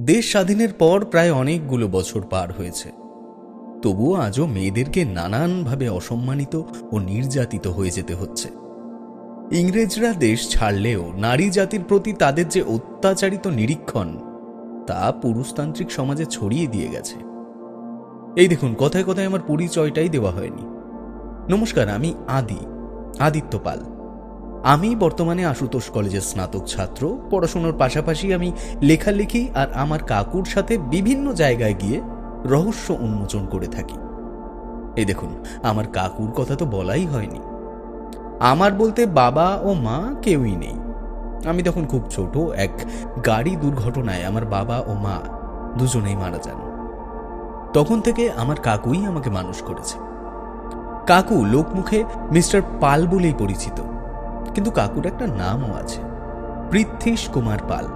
দেশ স্বাধীনের পর প্রায় অনেকগুলো বছর পার হয়েছে, তবুও আজও মেয়েদেরকে নানানভাবে অসম্মানিত ও নির্যাতিত হয়ে যেতে হচ্ছে। ইংরেজরা দেশ ছাড়লেও নারী জাতির প্রতি তাদের যে অত্যাচারিত নিরীক্ষণ, তা পুরুষতান্ত্রিক সমাজে ছড়িয়ে দিয়ে গেছে। এই দেখুন, কথায় কথায় আমার পরিচয়টাই দেওয়া হয়নি। নমস্কার, আমি আদিত্য পাল। আমি বর্তমানে আশুতোষ কলেজের স্নাতক ছাত্র। পড়াশোনার পাশাপাশি আমি লেখালেখি আর আমার কাকুর সাথে বিভিন্ন জায়গায় গিয়ে রহস্য উন্মোচন করে থাকি। এই দেখুন, আমার কাকুর কথা তো বলাই হয়নি। আমার বলতে বাবা ও মা কেউই নেই। আমি তখন খুব ছোট, এক গাড়ি দুর্ঘটনায় আমার বাবা ও মা দুজনেই মারা যান। তখন থেকে আমার কাকুই আমাকে মানুষ করেছে। কাকু লোকমুখে মিস্টার পাল বলেই পরিচিত, কিন্তু কাকুর একটা নামও আছে, পৃথ্বীশ কুমার পাল।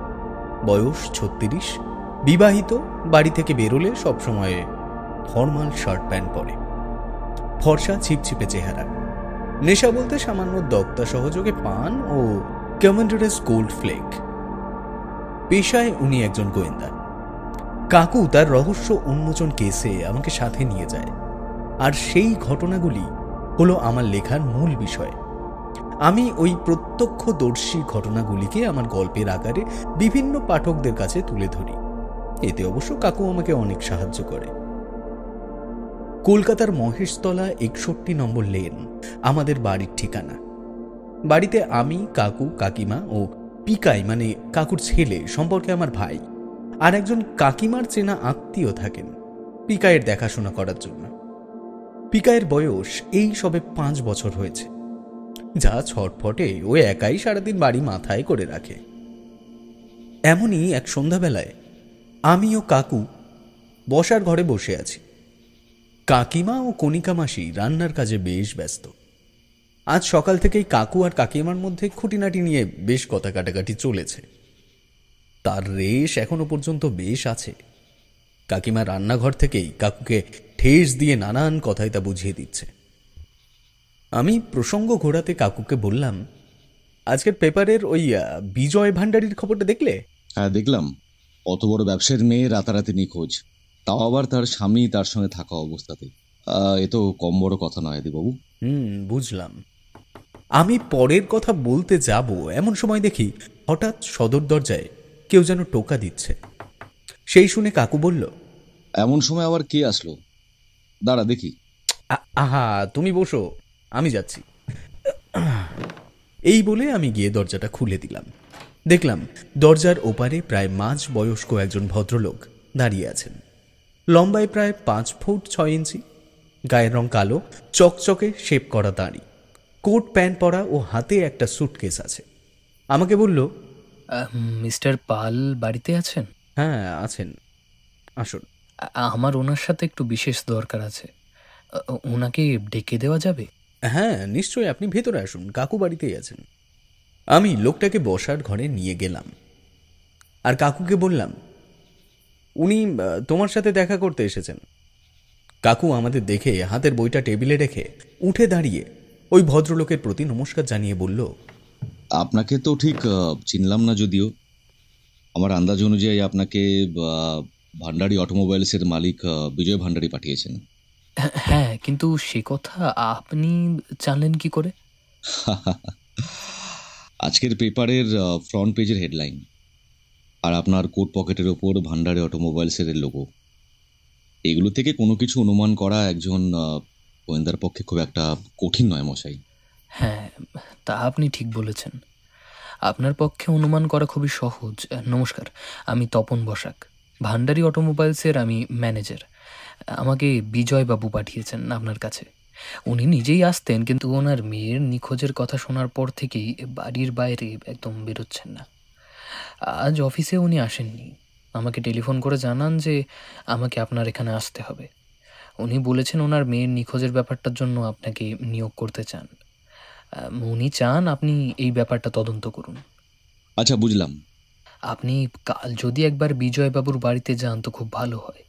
বয়স 36, বিবাহিত, বাড়ি থেকে বেরোলে সবসময় ফর্মাল শার্ট প্যান্ট পরে, ফর্সা ছিপছিপে চেহারা। নেশা বলতে সামান্য দক্তা সহযোগে পান ও কমান্ডারেস গোল্ড ফ্লেক। পেশায় উনি একজন গোয়েন্দা। কাকু তার রহস্য উন্মোচন কেসে আমাকে সাথে নিয়ে যায়, আর সেই ঘটনাগুলি হলো আমার লেখার মূল বিষয়। আমি ওই প্রত্যক্ষদর্শী ঘটনাগুলিকে আমার গল্পের আকারে বিভিন্ন পাঠকদের কাছে তুলে ধরি। এতে অবশ্য কাকু আমাকে অনেক সাহায্য করে। কলকাতার মহেশতলা 61 নম্বর লেন আমাদের বাড়ির ঠিকানা। বাড়িতে আমি, কাকু, কাকিমা ও পিকাই মানে কাকুর ছেলে সম্পর্কে আমার ভাই আর একজন কাকিমার চেনা আত্মীয় থাকেন পিকাইয়ের দেখাশোনা করার জন্য। পিকাইয়ের বয়স এই সবে 5 বছর হয়েছে। যা ছটফটে ও একাই সারাদিন বাড়ি মাথায় করে রাখে। এমনই এক সন্ধ্যাবেলায় আমি ও কাকু বসার ঘরে বসে আছি। কাকিমা ও কণিকা মাসি রান্নার কাজে বেশ ব্যস্ত। আজ সকাল থেকেই কাকু আর কাকিমার মধ্যে খুঁটিনাটি নিয়ে বেশ কথা কাটাকাটি চলেছে। তার রেশ এখনো পর্যন্ত বেশ আছে। কাকিমা রান্নাঘর থেকেই কাকুকে ঠেস দিয়ে নানান কথাই তা বুঝিয়ে দিচ্ছে। আমি প্রসঙ্গ ঘোরাতে কাকুকে বললাম, আজকের পেপারের ওই বিজয় ভান্ডারীর খবরটা দেখলে? হ্যাঁ, দেখলাম। অত বড় ব্যবসায়ীর মেয়ে রাতারাতি নিখোঁজ, তাও আবার তার স্বামী তার সঙ্গে থাকা অবস্থাতে। এ তো কম বড় কথা নয় দিবাবু। বুঝলাম। আমি পরের কথা বলতে যাব এমন সময় দেখি হঠাৎ সদর দরজায় কেউ যেন টোকা দিচ্ছে। সেই শুনে কাকু বলল, এমন সময় আবার কে আসলো? দাঁড়া দেখি। আহা, তুমি বসো, আমি যাচ্ছি। এই বলে আমি গিয়ে দরজাটা খুলে দিলাম। দেখলাম দরজার ওপারে প্রায় মাঝ বয়স্ক একজন ভদ্রলোক দাঁড়িয়ে আছেন। লম্বায় প্রায় 5 ফুট 6 ইঞ্চি, গায়ের রং কালো, চকচকে শেপ করা দাড়ি, কোট প্যান্ট পরা ও হাতে একটা সুটকেস আছে। আমাকে বলল, মিস্টার পাল বাড়িতে আছেন? হ্যাঁ আছেন, আসুন। আমার ওনার সাথে একটু বিশেষ দরকার আছে। ওনাকে ডেকে দেওয়া যাবে? হ্যাঁ নিশ্চয়ই, আপনি ভেতরে আসুন, কাকু বাড়িতেই আছেন। আমি লোকটাকে বসার ঘরে নিয়ে গেলাম আর কাকুকে বললাম, উনি তোমার সাথে দেখা করতে এসেছেন। কাকু আমাদের দেখে হাতের বইটা টেবিলে রেখে উঠে দাঁড়িয়ে ওই ভদ্রলোকের প্রতি নমস্কার জানিয়ে বলল, আপনাকে তো ঠিক চিনলাম না, যদিও আমার আন্দাজ অনুযায়ী আপনাকে ভান্ডারী অটোমোবাইলসের মালিক বিজয় ভান্ডারী পাঠিয়েছেন। হ্যাঁ, কিন্তু সে কথা আপনি জানলেন কি করে? আজকের পেপারের ফ্রন্ট পেজের হেডলাইন আর আপনার কোট পকেটের ওপর ভান্ডারী অটোমোবাইলসের লোগো, এগুলো থেকে কোনো কিছু অনুমান করা একজন গোয়েন্দার পক্ষে খুব একটা কঠিন নয় মশাই। হ্যাঁ, তা আপনি ঠিক বলেছেন। আপনার পক্ষে অনুমান করা খুবই সহজ। নমস্কার, আমি তপন বসাক, ভান্ডারী অটোমোবাইলসের আমি ম্যানেজার। আমাকে বিজয়বাবু পাঠিয়েছেন আপনার কাছে। উনি নিজেই আসতেন, কিন্তু ওনার মেয়ের নিখোঁজের কথা শোনার পর থেকেই বাড়ির বাইরে একদম বেরোচ্ছেন না। আজ অফিসে উনি আসেননি। আমাকে টেলিফোন করে জানান যে আমাকে আপনার এখানে আসতে হবে। উনি বলেছেন ওনার মেয়ের নিখোঁজের ব্যাপারটার জন্য আপনাকে নিয়োগ করতে চান। উনি চান আপনি এই ব্যাপারটা তদন্ত করুন। আচ্ছা, বুঝলাম। আপনি কাল যদি একবার বিজয়বাবুর বাড়িতে যান তো খুব ভালো হয়।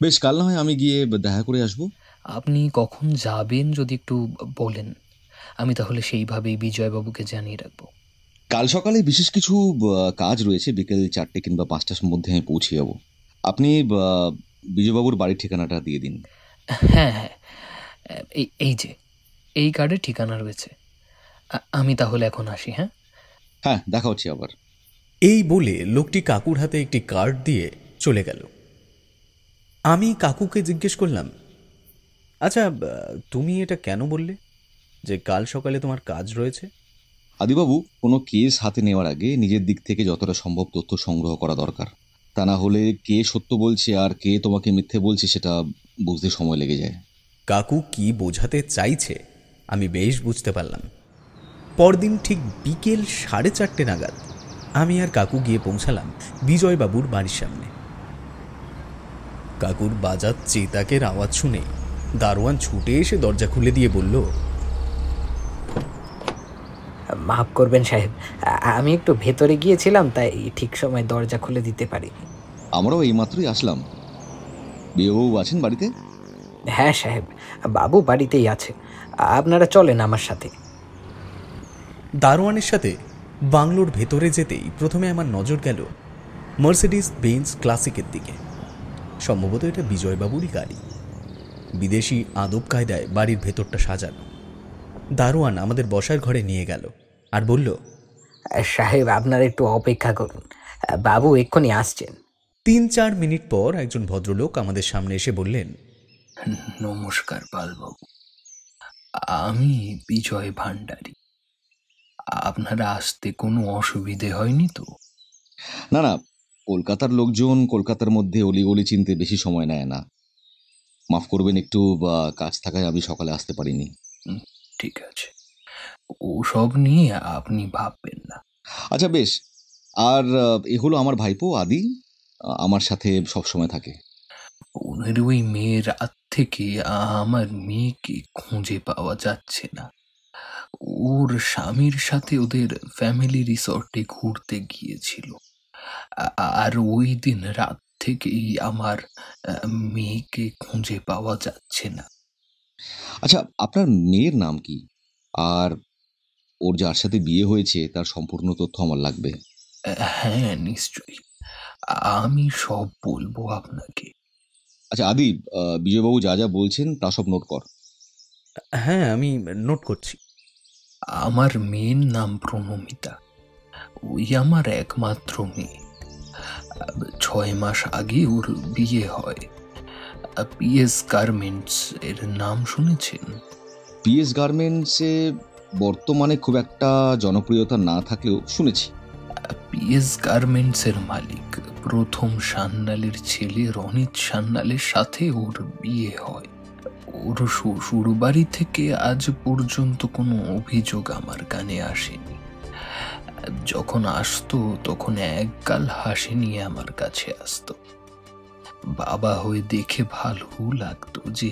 বেশ, কাল না হয় আমি গিয়ে দেখা করে আসবো। আপনি কখন যাবেন যদি একটু বলেন, আমি তাহলে সেইভাবেই বিজয়বাবুকে জানিয়ে রাখবো। কাল সকালে বিশেষ কিছু কাজ রয়েছে, বিকেল 4টে কিংবা 5টার মধ্যে আমি পৌঁছে যাব। আপনি বিজয়বাবুর বাড়ির ঠিকানাটা দিয়ে দিন। হ্যাঁ, হ্যাঁ। এই যে, এই কার্ডে ঠিকানা রয়েছে। আমি তাহলে এখন আসি, হ্যাঁ? হ্যাঁ, দেখা হচ্ছে আবার। এই বলে লোকটি কাকুর হাতে একটি কার্ড দিয়ে চলে গেল। আমি কাকুকে জিজ্ঞেস করলাম, আচ্ছা, তুমি এটা কেন বললে যে কাল সকালে তোমার কাজ রয়েছে? আদিবাবু, কোনো কেস হাতে নেওয়ার আগে নিজের দিক থেকে যতটা সম্ভব তথ্য সংগ্রহ করা দরকার। তা না হলে কে সত্য বলছে আর কে তোমাকে মিথ্যে বলছে সেটা বুঝতে সময় লেগে যায়। কাকু কি বোঝাতে চাইছে আমি বেশ বুঝতে পারলাম। পরদিন ঠিক বিকেল 4:30 নাগাদ আমি আর কাকু গিয়ে পৌঁছালাম বিজয়বাবুর বাড়ির সামনে। কাকুর বাজার চেতাকের আওয়াজ শুনে দারোয়ান ছুটে এসে দরজা খুলে দিয়ে বলল, মাফ করবেন সাহেব, আমি একটু ভেতরে গিয়েছিলাম, তাই ঠিক সময় দরজা খুলে দিতে পারিনি। আমরাও এইমাত্রই আসলাম। বিজয়বাবু আছেন বাড়িতে? হ্যাঁ সাহেব, বাবু বাড়িতেই আছে। আপনারা চলেন আমার সাথে। দারোয়ানের সাথে বাংলোর ভেতরে যেতেই প্রথমে আমার নজর গেল মার্সিডিজ বেঞ্জ ক্লাসিকের দিকে। সম্ভবত এটা বিজয়বাবুরই গাড়ি। বিদেশি আদব কায়দায় বাড়ির ভেতরটা সাজানো। দারোয়ান আমাদের বসার ঘরে নিয়ে গেল আর বলল, সাহেব, আপনারা একটু অপেক্ষা করুন, বাবু এক্ষুনি আসছেন। 3-4 মিনিট পর একজন ভদ্রলোক আমাদের সামনে এসে বললেন, নমস্কার পালবাবু, আমি বিজয় ভান্ডারী। আপনারা আসতে কোনো অসুবিধে হয়নি তো? না না, কলকাতার লোকজন কলকাতার মধ্যে অলিগলি চিনতে বেশি সময় নেয় না। মাফ করবেন, একটু কাজ থাকায় আমি সকালে আসতে পারিনি। ঠিক আছে, ওসব নিয়ে আপনি ভাববেন না। আচ্ছা বেশ। আর এ হলো আমার ভাইপো আদি, আমার সাথে সবসময় থাকে। 15ই মে রাত থেকে আমার মেয়েকে খুঁজে পাওয়া যাচ্ছে না। ওর স্বামীর সাথে ওদের ফ্যামিলি রিসর্টে ঘুরতে গিয়েছিল। আর ওই দিন রাত থেকেই আমার মেয়েকে খুঁজে পাওয়া যাচ্ছে না। আচ্ছা, আপনার মেয়ের নাম কি? আর ওর যার সাথে বিয়ে হয়েছে তার সম্পূর্ণ তথ্য আমার লাগবে। হ্যাঁ, নিশ্চয়ই, আমি সব বলবো আপনাকে। আচ্ছা আদি, বিজয়বাবু যা যা বলছেন তা সব নোট কর। হ্যাঁ, আমি নোট করছি। আমার মেয়ের নাম প্রণমিতা। ওই আমার একমাত্র মেয়ে। 6 মাস আগে ওর বিয়ে হয়। পিএস গার্মেন্টস এর নাম শুনেছেন? পিএস গার্মেন্টসে বর্তমানে খুব একটা জনপ্রিয়তা না থাকলেও শুনেছি। পিএস গার্মেন্টস এর মালিক প্রথম সান্যালের ছেলে রনিত সান্যালের সাথে ওর বিয়ে হয়। ওর শ্বশুর বাড়ি থেকে আজ পর্যন্ত কোনো অভিযোগ আমার কানে আসেনি। যখন আসতো তখন একগাল হাসি নিয়ে আমার কাছে আসতো। বাবা হয়ে দেখে ভালো লাগতো যে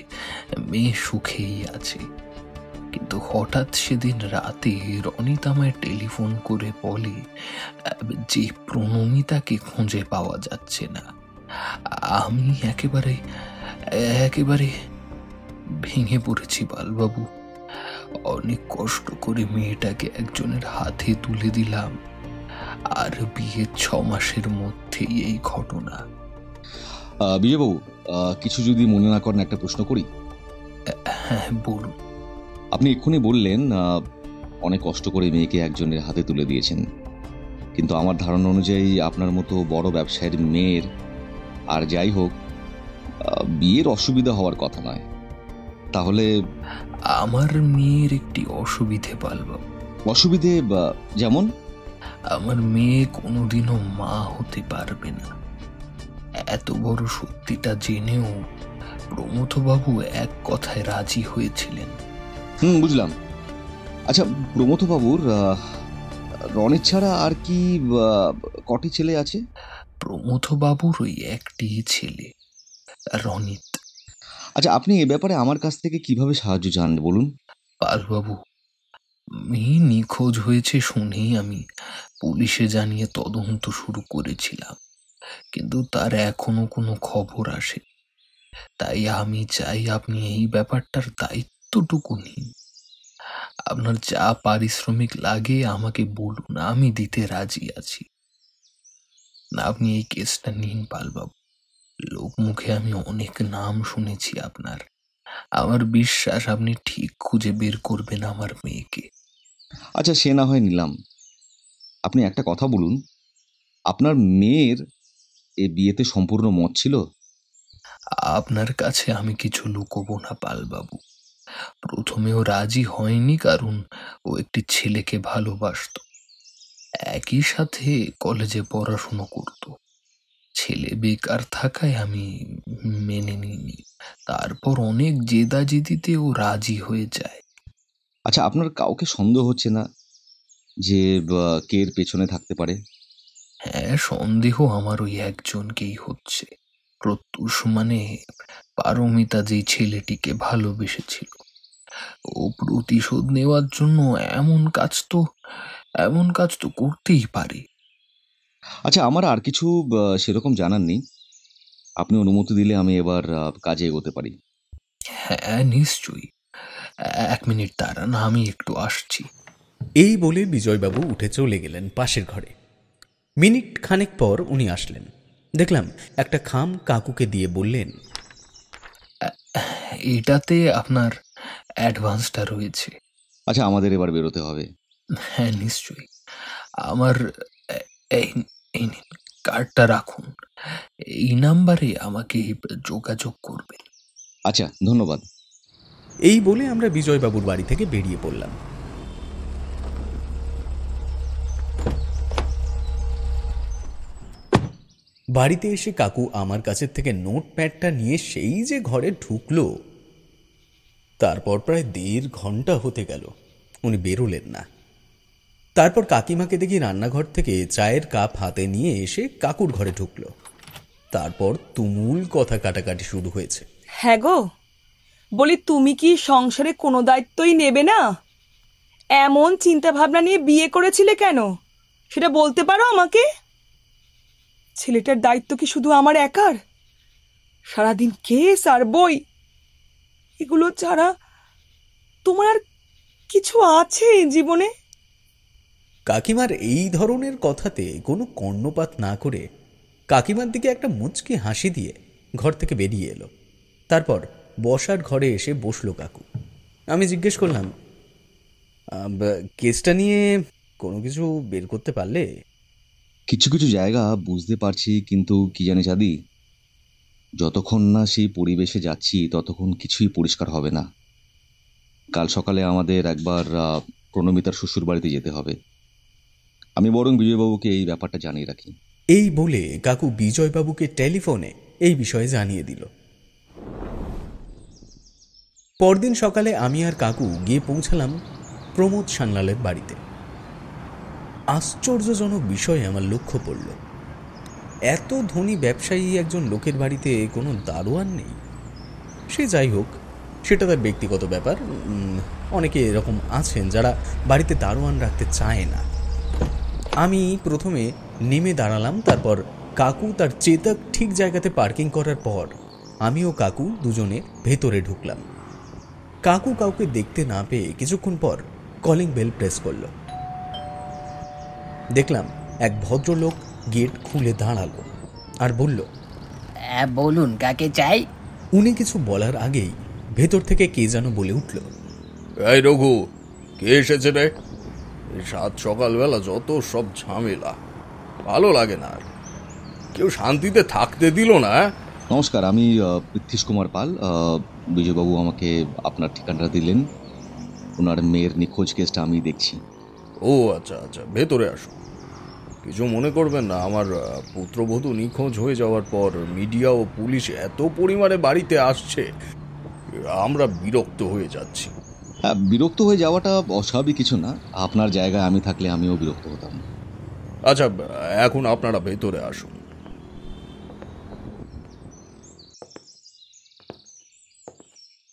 মেয়ে সুখেই আছে। কিন্তু হঠাৎ সেদিন রাতে রনিত আমায় টেলিফোন করে বলে যে প্রণমিতাকে খুঁজে পাওয়া যাচ্ছে না। আমি একেবারে একেবারে ভেঙে পড়েছি বালবাবু। অনেক কষ্ট করে মেয়েটাকে একজনের হাতে তুলে দিলাম, আর বিয়ের 6 মাসের মধ্যেই এই ঘটনা। বিজয়বাবু, কিছু যদি মনে না করেন একটা প্রশ্ন করি। হ্যাঁ, বলুন। আপনি এক্ষুনি বললেন অনেক কষ্ট করে মেয়েকে একজনের হাতে তুলে দিয়েছেন, কিন্তু আমার ধারণা অনুযায়ী আপনার মতো বড় ব্যবসায়ীর মেয়ের আর যাই হোক বিয়ের অসুবিধা হওয়ার কথা নয়। তাহলে আমার মেয়ের একটি অসুবিধে পালবাবু। অসুবিধে যেমন? আমার মেয়ে কোনোদিনও মা হতে পারবে না। এত বড় সত্যিটা জেনেও প্রমথবাবু এক কথায় রাজি হয়েছিলেন। বুঝলাম। আচ্ছা, প্রমথবাবুর রনিত ছাড়া আর কি কটি ছেলে আছে? প্রমথবাবুর ওই একটি ছেলে, রনিত। আচ্ছা, আপনি এ ব্যাপারে আমার কাছ থেকে কিভাবে সাহায্য চান বলুন। পালবাবু, মেয়ে নিখোঁজ হয়েছে শুনেই আমি পুলিশে জানিয়ে তদন্ত শুরু করেছিলাম, কিন্তু তার এখনো কোনো খবর আসে। তাই আমি চাই আপনি এই ব্যাপারটার দায়িত্বটুকু নিন। আপনার যা পারিশ্রমিক লাগে আমাকে বলুন, আমি দিতে রাজি আছি। না, আপনি এই কেসটা নিন পালবাবু। লোক মুখে আমি অনেক নাম শুনেছি আপনার। আমার বিশ্বাস আপনি ঠিক খুঁজে বের করবেন আমার মেয়েকে। আচ্ছা, সে না হয় নিলাম। আপনি একটা কথা বলুন, আপনার মেয়ের এ বিয়েতে সম্পূর্ণ মত ছিল? আপনার কাছে আমি কিছু লুকোবো না পালবাবু। প্রথমেও রাজি হয়নি, কারণ ও একটি ছেলেকে ভালোবাসতো। একই সাথে কলেজে পড়াশুনো করত। ছেলে বেকার থাকায় আমি মেনে নিইনি। তারপর অনেক জেদাজেদিতে ও রাজি হয়ে যায়। আচ্ছা, আপনার কাউকে সন্দেহ হচ্ছে না যে কে এর পেছনে থাকতে পারে? হ্যাঁ, সন্দেহ আমার ওই একজনকেই হচ্ছে। প্রত্যুষ মানে পারমিতা যেই ছেলেটিকে ভালোবেসেছিল, ও প্রতিশোধ নেওয়ার জন্য এমন কাজ তো করতেই পারে। আচ্ছা, আমার আর কিছু সেরকম জানার নেই। আপনি অনুমতি দিলে আমি এবার কাজে এগোতে পারি। হ্যাঁ, নিশ্চয়ই। 1 মিনিট দাঁড়ান, আমি একটু আসছি। এই বলে বিজয়বাবু উঠে চলে গেলেন পাশের ঘরে। মিনিট খানেক পর উনি আসলেন। দেখলাম একটা খাম কাকুকে দিয়ে বললেন, এটাতে আপনার অ্যাডভান্সটা রয়েছে। আচ্ছা, আমাদের এবার বেরোতে হবে। হ্যাঁ, নিশ্চয়ই। আমার এ- এই এই নিন, কার্ডটা রাখুন। এই নাম্বারে আমাকে যোগাযোগ করবেন। আচ্ছা, ধন্যবাদ। এই বলে আমরা বিজয়বাবুর বাড়ি থেকে বেরিয়ে পড়লাম। বাড়িতে এসে কাকু আমার কাছের থেকে নোটপ্যাডটা নিয়ে সেই যে ঘরে ঢুকলো, তারপর প্রায় 1.5 ঘন্টা হতে গেল উনি বেরোলেন না। তারপর কাকিমাকে দেখি রান্নাঘর থেকে চায়ের কাপ হাতে নিয়ে এসে কাকুর ঘরে ঢুকলো। তারপর তুমুল কথা কাটাকাটি শুরু হয়েছে। হ্যাঁ গো, বলি তুমি কি সংসারে কোনো দায়িত্বই নেবে না? এমন চিন্তা ভাবনা নিয়ে বিয়ে করেছিলে কেন, সেটা বলতে পারো আমাকে? ছেলেটার দায়িত্ব কি শুধু আমার একার? সারাদিন কেস আর বই, এগুলো ছাড়া তোমার আর কিছু আছে জীবনে? কাকিমার এই ধরনের কথাতে কোনো কর্ণপাত না করে কাকিমার দিকে একটা মুচকি হাসি দিয়ে ঘর থেকে বেরিয়ে এলো। তারপর বসার ঘরে এসে বসলো কাকু। আমি জিজ্ঞেস করলাম, কেসটা নিয়ে কোনো কিছু বের করতে পারলে? কিছু কিছু জায়গা বুঝতে পারছি, কিন্তু কি জানি চাঁদি, যতক্ষণ না সেই পরিবেশে যাচ্ছি ততক্ষণ কিছুই পরিষ্কার হবে না। কাল সকালে আমাদের একবার প্রণমিতার শ্বশুর বাড়িতে যেতে হবে। আমি বরং বিজয়বাবুকে এই ব্যাপারটা জানিয়ে রাখি। এই বলে কাকু বিজয়বাবুকে টেলিফোনে এই বিষয়ে জানিয়ে দিল। পরদিন সকালে আমি আর কাকু গিয়ে পৌঁছালাম প্রমোদ সান্যালের বাড়িতে। আশ্চর্যজনক বিষয়ে আমার লক্ষ্য পড়ল, এত ধনী ব্যবসায়ী একজন লোকের বাড়িতে কোনো দারোয়ান নেই। সে যাই হোক, সেটা তার ব্যক্তিগত ব্যাপার। অনেকে এরকম আছেন যারা বাড়িতে দারোয়ান রাখতে চায় না। আমি প্রথমে নেমে দাঁড়ালাম, তারপর কাকু তার চেতক ঠিক জায়গাতে পার্কিং করার পর আমি ও কাকু দুজনে ভেতরে ঢুকলাম। কাকু কাউকে দেখতে না পেয়ে কিছুক্ষণ পর কলিং বেল প্রেস করল। দেখলাম এক ভদ্রলোক গেট খুলে দাঁড়ালো আর বলল, বলুন কাকে চাই? উনি কিছু বলার আগেই ভেতর থেকে কে যেন বলে উঠল, এই রঘু, কে এসেছে রে? এই সাত সকালবেলা যত সব ঝামেলা, ভালো লাগে না আর। কেউ শান্তিতে থাকতে দিল না। নমস্কার, আমি পৃথ্বীশ কুমার পাল। বিজয়বাবু আমাকে আপনার ঠিকানাটা দিলেন। ওনার মেয়ের নিখোঁজ কেসটা আমি দেখছি। ও আচ্ছা আচ্ছা, ভেতরে আসুন। কিছু মনে করবেন না, আমার পুত্রবধূ নিখোঁজ হয়ে যাওয়ার পর মিডিয়া ও পুলিশ এত পরিমাণে বাড়িতে আসছে, আমরা বিরক্ত হয়ে যাচ্ছি। হ্যাঁ, বিরক্ত হয়ে যাওয়াটা অস্বাভাবিক কিছু না। আপনার জায়গায় আমি থাকলে আমিও বিরক্ত হতাম। আচ্ছা, এখন আপনারা ভেতরে আসুন।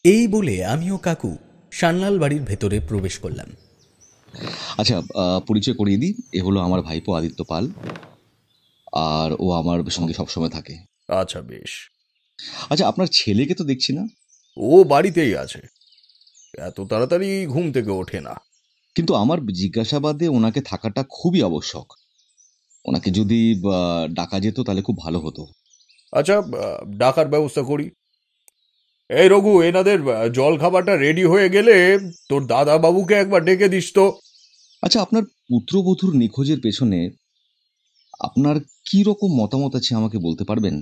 এই বলে আমিও কাকু সান্যাল বাড়ির ভেতরে প্রবেশ করলাম। আচ্ছা, পরিচয় করিয়ে দিই। এ হলো আমার ভাইপো আদিত্য পাল, আর ও আমার সঙ্গে সবসময় থাকে। আচ্ছা, বেশ। আচ্ছা, আপনার ছেলেকে তো দেখছি না। ও বাড়িতেই আছে। এত তাড়াতাড়ি ঘুম থেকে ওঠে না। কিন্তু আমার জিজ্ঞাসাবাদে ওনাকে থাকাটা খুবই আবশ্যক। ওনাকে যদি ডাকা যেত তাহলে খুব ভালো হতো। আচ্ছা, ডাকার ব্যবস্থা করি। এই রঘু, এনাদের জল খাবারটা রেডি হয়ে গেলে তোর দাদা বাবুকে একবার ডেকে দিস তো। আচ্ছা, আপনার পুত্রবধূর নিখোঁজের পেছনে আপনার কি রকম মতামত আছে আমাকে বলতে পারবেন?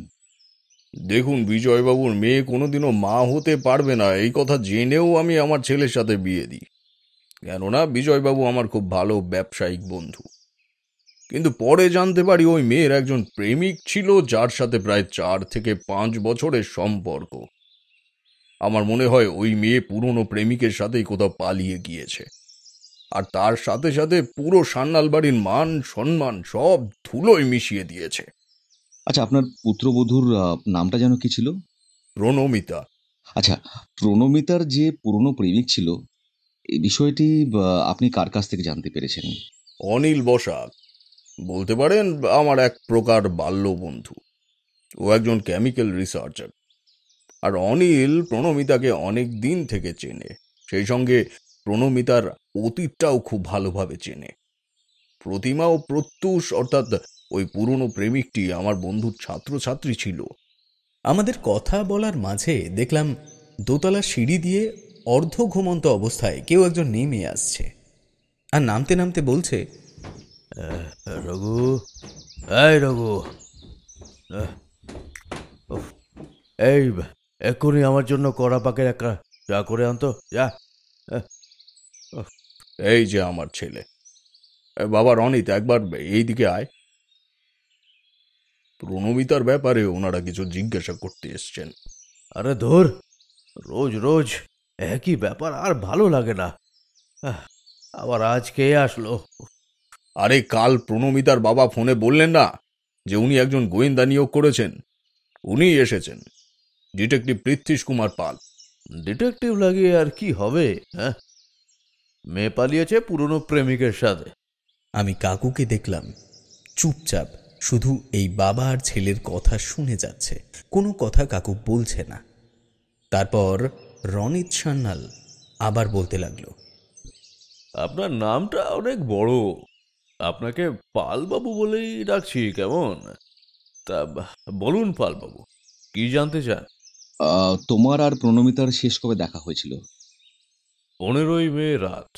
দেখুন, বিজয়বাবুর মেয়ে কোনোদিনও মা হতে পারবে না এই কথা জেনেও আমি আমার ছেলের সাথে বিয়ে দিই, কেননা বিজয়বাবু আমার খুব ভালো ব্যবসায়িক বন্ধু। কিন্তু পরে জানতে পারি ওই মেয়ের একজন প্রেমিক ছিল, যার সাথে প্রায় 4 থেকে 5 বছরের সম্পর্ক। আমার মনে হয় ওই মেয়ে পুরনো প্রেমিকের সাথেই কোথাও পালিয়ে গিয়েছে, আর তার সাথে সাথে পুরো সান্যাল বাড়ির মান সম্মান সব ধুলোয় মিশিয়ে দিয়েছে। আচ্ছা, আপনার পুত্রবধূর নামটা যেন কি ছিল? প্রণমিতা। আচ্ছা, প্রণমিতার যে পুরনো প্রেমিক ছিল, এই বিষয়টি আপনি কার কাছ থেকে জানতে পেরেছেন? অনিল বসাক, বলতে পারেন আমার এক প্রকার বাল্য বন্ধু। ও একজন কেমিক্যাল রিসার্চার, আর অনিল প্রণমিতাকে অনেক দিন থেকে চেনে। সেই সঙ্গে প্রণমিতার অতীতটাও খুব ভালোভাবে চেনে। প্রতিমা ও প্রত্যুষ, অর্থাৎ ওই পুরনো প্রেমিকটি আমার বন্ধুর ছাত্রছাত্রী ছিল। আমাদের কথা বলার মাঝে দেখলাম দোতলা সিঁড়ি দিয়ে অর্ধ ঘুমন্ত অবস্থায় কেউ একজন নেমে আসছে, আর নামতে নামতে বলছে, রঘু, এই রঘু, এই এক্ষুনি আমার জন্য কড়া পাকের একটা চা করে আনতো, যা। এই যে আমার ছেলে। বাবা রনিত, একবার এই দিকে আয়। প্রণমিতার ব্যাপারে ওনারা কিছু জিজ্ঞাসা করতে এসছেন। আরে ধুর, রোজ রোজ একই ব্যাপার, আর ভালো লাগে না। আবার আজ কে আসলো? আরে কাল প্রণমিতার বাবা ফোনে বললেন না যে উনি একজন গোয়েন্দা নিয়োগ করেছেন? উনিই এসেছেন, ডিটেকটিভ পৃথ্বীশ কুমার পাল। ডিটেকটিভ লাগিয়ে আর কি হবে? হ্যাঁ, মেয়ে পালিয়েছে পুরনো প্রেমিকের সাথে। আমি কাকুকে দেখলাম চুপচাপ শুধু এই বাবা আর ছেলের কথা শুনে যাচ্ছে, কোনো কথা কাকু বলছে না। তারপর রনিত সান্যাল আবার বলতে লাগলো, আপনার নামটা অনেক বড়, আপনাকে পালবাবু বলেই ডাকছি, কেমন? তা বলুন পালবাবু, কি জানতে চান? তোমার আর প্রণমিতার শেষ কবে দেখা হয়েছিল? 15ই মে রাত।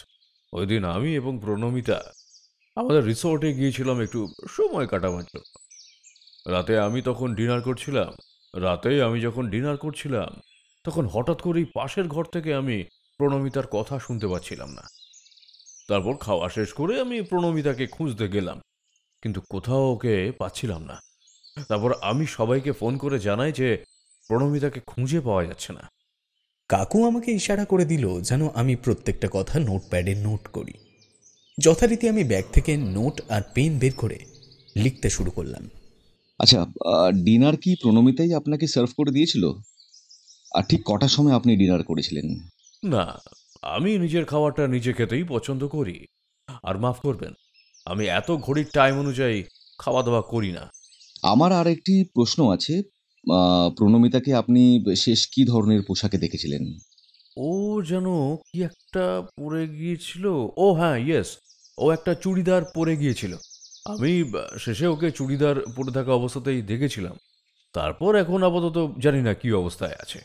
ওই দিন আমি এবং প্রণমিতা আমাদের রিসোর্টে গিয়েছিলাম একটু সময় কাটাবার জন্য। রাতেই আমি যখন ডিনার করছিলাম তখন হঠাৎ করেই পাশের ঘর থেকে আমি প্রণমিতার কথা শুনতে পাচ্ছিলাম না। তারপর খাওয়া শেষ করে আমি প্রণমিতাকে খুঁজতে গেলাম, কিন্তু কোথাও ওকে পাচ্ছিলাম না। তারপর আমি সবাইকে ফোন করে জানাই যে প্রণমিতাকে খুঁজে পাওয়া যাচ্ছে না। কাকু আমাকে ইশারা করে দিল যেন আমি প্রত্যেকটা কথা নোটপ্যাডে নোট করি। যথারীতি আমি ব্যাগ থেকে নোট আর পেন বের করে লিখতে শুরু করলাম। আচ্ছা, ডিনার কি প্রণমিতাই আপনাকে সার্ভ করে দিয়েছিল? আর ঠিক কটার সময় আপনি ডিনার করেছিলেন? না, আমি নিজের খাবারটা নিজে খেতেই পছন্দ করি। আর মাফ করবেন, আমি এত ঘড়ির টাইম অনুযায়ী খাওয়া দাওয়া করি না। আমার আর একটি প্রশ্ন আছে। প্রণমিতাকে আপনি শেষ কি ধরনের পোশাকে দেখেছিলেন? ও যেন কি একটা পরে গিয়েছিল। ও হ্যাঁ, ইয়েস, ও একটা চুড়িদার পরে গিয়েছিল। আমি শেষে ওকে চুড়িদার পরে থাকা অবস্থাতেই দেখেছিলাম। তারপর এখন আপাতত জানি না কি অবস্থায় আছে।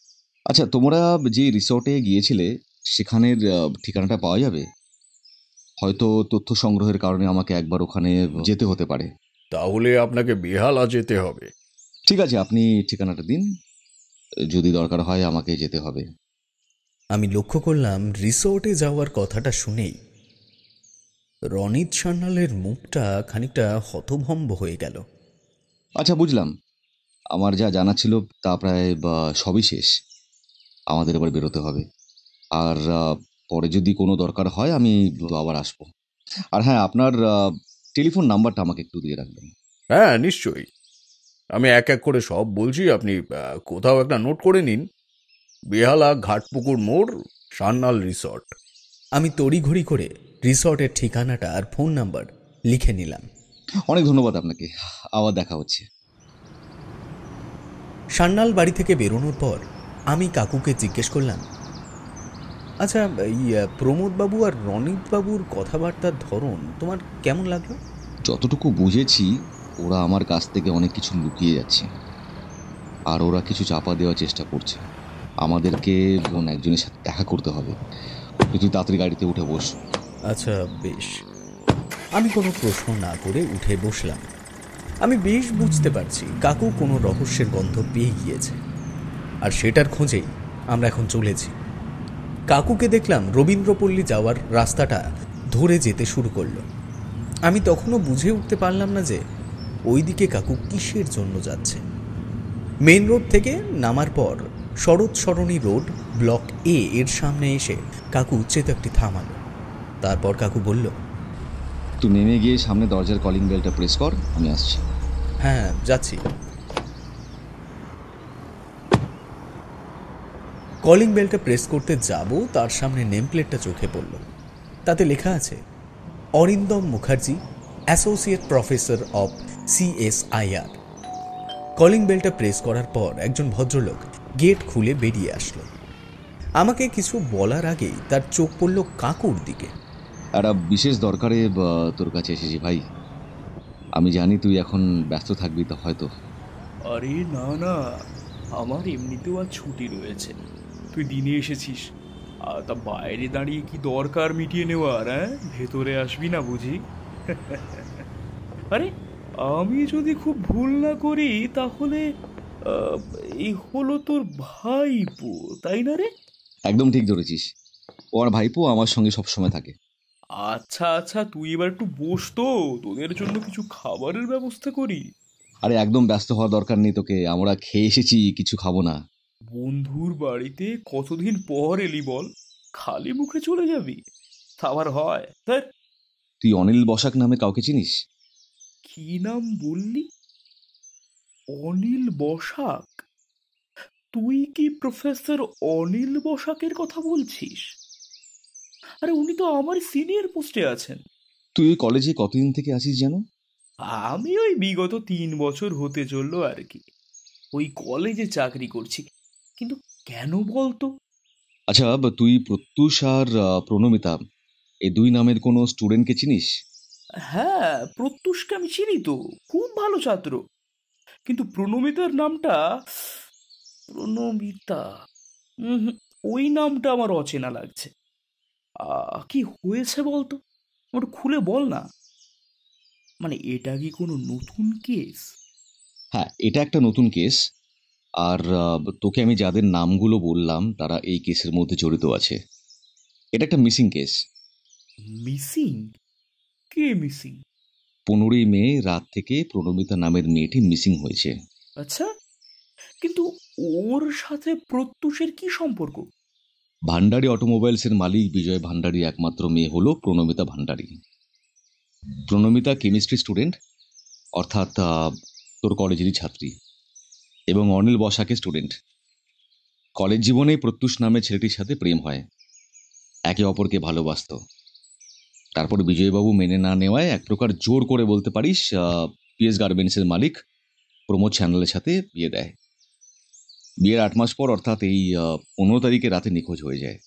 আচ্ছা, তোমরা যে রিসর্টে গিয়েছিলে সেখানের ঠিকানাটা পাওয়া যাবে? হয়তো তথ্য সংগ্রহের কারণে আমাকে একবার ওখানে যেতে হতে পারে। তাহলে আপনাকে বেহালা যেতে হবে। ঠিক আছে, আপনি ঠিকানাটা দিন, যদি দরকার হয় আমাকে যেতে হবে। আমি লক্ষ্য করলাম রিসোর্টে যাওয়ার কথাটা শুনেই রনিত সান্যালের মুখটা খানিকটা হতভম্ব হয়ে গেল। আচ্ছা, বুঝলাম। আমার যা জানা ছিল তা প্রায় সবই শেষ। আমাদের এবার বেরোতে হবে। আর পরে যদি কোনো দরকার হয় আমি আবার আসবো। আর হ্যাঁ, আপনার টেলিফোন নাম্বারটা আমাকে একটু দিয়ে রাখবেন। হ্যাঁ, নিশ্চয়ই। আমি এক এক করে সব বলছি, আপনি কোথাও একটা নোট করে নিন। বেহালা, ঘাটপুকুর মোড়, সান্যাল রিসর্ট। আমি তড়িঘড়ি করে রিসর্টের ঠিকানাটা আর ফোন নাম্বার লিখে নিলাম। অনেক ধন্যবাদ আপনাকে। আবার দেখা হচ্ছে। সান্যাল বাড়ি থেকে বেরোনোর পর আমি কাকুকে জিজ্ঞেস করলাম, আচ্ছা, এই প্রমোদবাবু আর রনিতবাবুর কথাবার্তার ধরন তোমার কেমন লাগলো? যতটুকু বুঝেছি ওরা আমার কাছ থেকে অনেক কিছু লুকিয়ে যাচ্ছে, আর ওরা কিছু চাপা দেওয়ার চেষ্টা করছে। আমাদেরকে একজনের সাথে দেখা করতে হবে। তুই তাড়াতাড়ি গাড়িতে উঠে বস। আচ্ছা বেশ। আমি কোনো প্রশ্ন না করে উঠে বসলাম। আমি বেশ বুঝতে পারছি কাকু কোনো রহস্যের গন্ধ পেয়ে গিয়েছে, আর সেটার খোঁজেই আমরা এখন চলেছি। কাকুকে দেখলাম রবীন্দ্রপল্লী যাওয়ার রাস্তাটা ধরে যেতে শুরু করলো। আমি তখনও বুঝে উঠতে পারলাম না যে ওই দিকে কাকু কিসের জন্য যাচ্ছে। মেন রোড থেকে নামার পর শরৎ সরণী রোড ব্লক এ এর সামনে এসে কাকু চেতকটি থামালো। তারপর কাকু বলল, তুই নেমে গিয়ে সামনে দরজার কলিং বেলটা প্রেস কর, আমি আসছি। হ্যাঁ যাচ্ছি। কলিং বেলটা প্রেস করতে যাব, তার সামনে নেম প্লেটটা চোখে পড়ল। তাতে লেখা আছে Arindam Mukherjee, associate professor of CSIR। Calling বেলটা প্রেস করার পর একজন ভদ্রলোক গেট খুলে বেরিয়ে আসলো। আমাকে কিছু বলার আগেই তার চোখ পড়ল কাকুর দিকে। একটা বিশেষ দরকারে তোর কাছে এসেছি ভাই। আমি জানি তুই এখন ব্যস্ত থাকবি তো হয়তো। আরে না না, আমার এমনিতেও আজ ছুটি রয়েছে। তুই দিনে এসেছিস, তা বাইরে দাঁড়িয়ে কি দরকার মিটিয়ে নেওয়ার? ভেতরে আসবি না বুঝি? আরে আমি যদি খুব ভুল না করি তাহলে এই হলো তোর ভাইপো, তাই না রে? একদম ঠিক ধরেছিস, ও আর ভাইপো আমার সঙ্গে সবসময় থাকে। আচ্ছা আচ্ছা, তুই এবার একটু বস তো, তোদের জন্য কিছু খাবারের ব্যবস্থা করি। আরে একদম ব্যস্ত হওয়ার দরকার নেই তোকে, আমরা খেয়ে এসেছি, কিছু খাবো না। বন্ধুর বাড়িতে কতদিন পর এলি বল, খালি মুখে চলে যাবি? খাবার হয় তাই? তুই অনিল বসাক নামে কাউকে চিনিস? কি নাম বললি? অনিল বসাক? তুই কি প্রফেসর অনিল বসাকের কথা বলছিস? আরে উনি তো আমার সিনিয়র পোস্টে আছেন। তুই ওই কলেজে কতদিন থেকে আছিস জানো? আমি ওই বিগত 3 বছর হতে চললো আর কি, ওই কলেজে চাকরি করছি। কিন্তু কেন বলতো? আচ্ছা, তুই প্রত্যুষ আর প্রণমিতা এই দুই নামের কোনো স্টুডেন্টকে চিনিস? হ্যাঁ, প্রত্যুষকে আমি চিনি তো, খুব ভালো ছাত্র। কিন্তু প্রণমিতার নামটা, প্রণমিতা, ওই নামটা আমার অচেনা লাগছে। কি হয়েছে বলতো, একটু খুলে বল না। মানে এটা কি কোনো নতুন কেস? হ্যাঁ, এটা একটা নতুন কেস। আর তোকে আমি যাদের নামগুলো বললাম তারা এই কেসের মধ্যে জড়িত আছে। এটা একটা মিসিং কেস। মিসিং? কে মিসিং? 15ই মে রাত থেকে প্রণমিতা নামের মেয়েটি মিসিং হয়েছে। আচ্ছা, কিন্তু ওর সাথে প্রত্যুষের কি সম্পর্ক? ভান্ডারী অটোমোবাইলসের মালিক বিজয় ভান্ডারী একমাত্র মেয়ে হলো প্রণমিতা ভান্ডারী। প্রণমিতা কেমিস্ট্রি স্টুডেন্ট, অর্থাৎ তোর কলেজেরই ছাত্রী, এবং অনিল বসাকের স্টুডেন্ট। কলেজ জীবনে প্রত্যুষ নামে ছেলেটির সাথে প্রেম হয়, একে অপরকে ভালোবাসত। তারপর বিজয়বাবু মেনে না নেওয়ায় এক প্রকার জোর করে বলতে পারিস PS গার্মেন্টসের মালিক প্রমোদ চ্যানেলের সাথে বিয়ে দেয়। বিয়ের 8 মাস পর অর্থাৎ এই 15 তারিখে রাতে নিখোঁজ হয়ে যায়।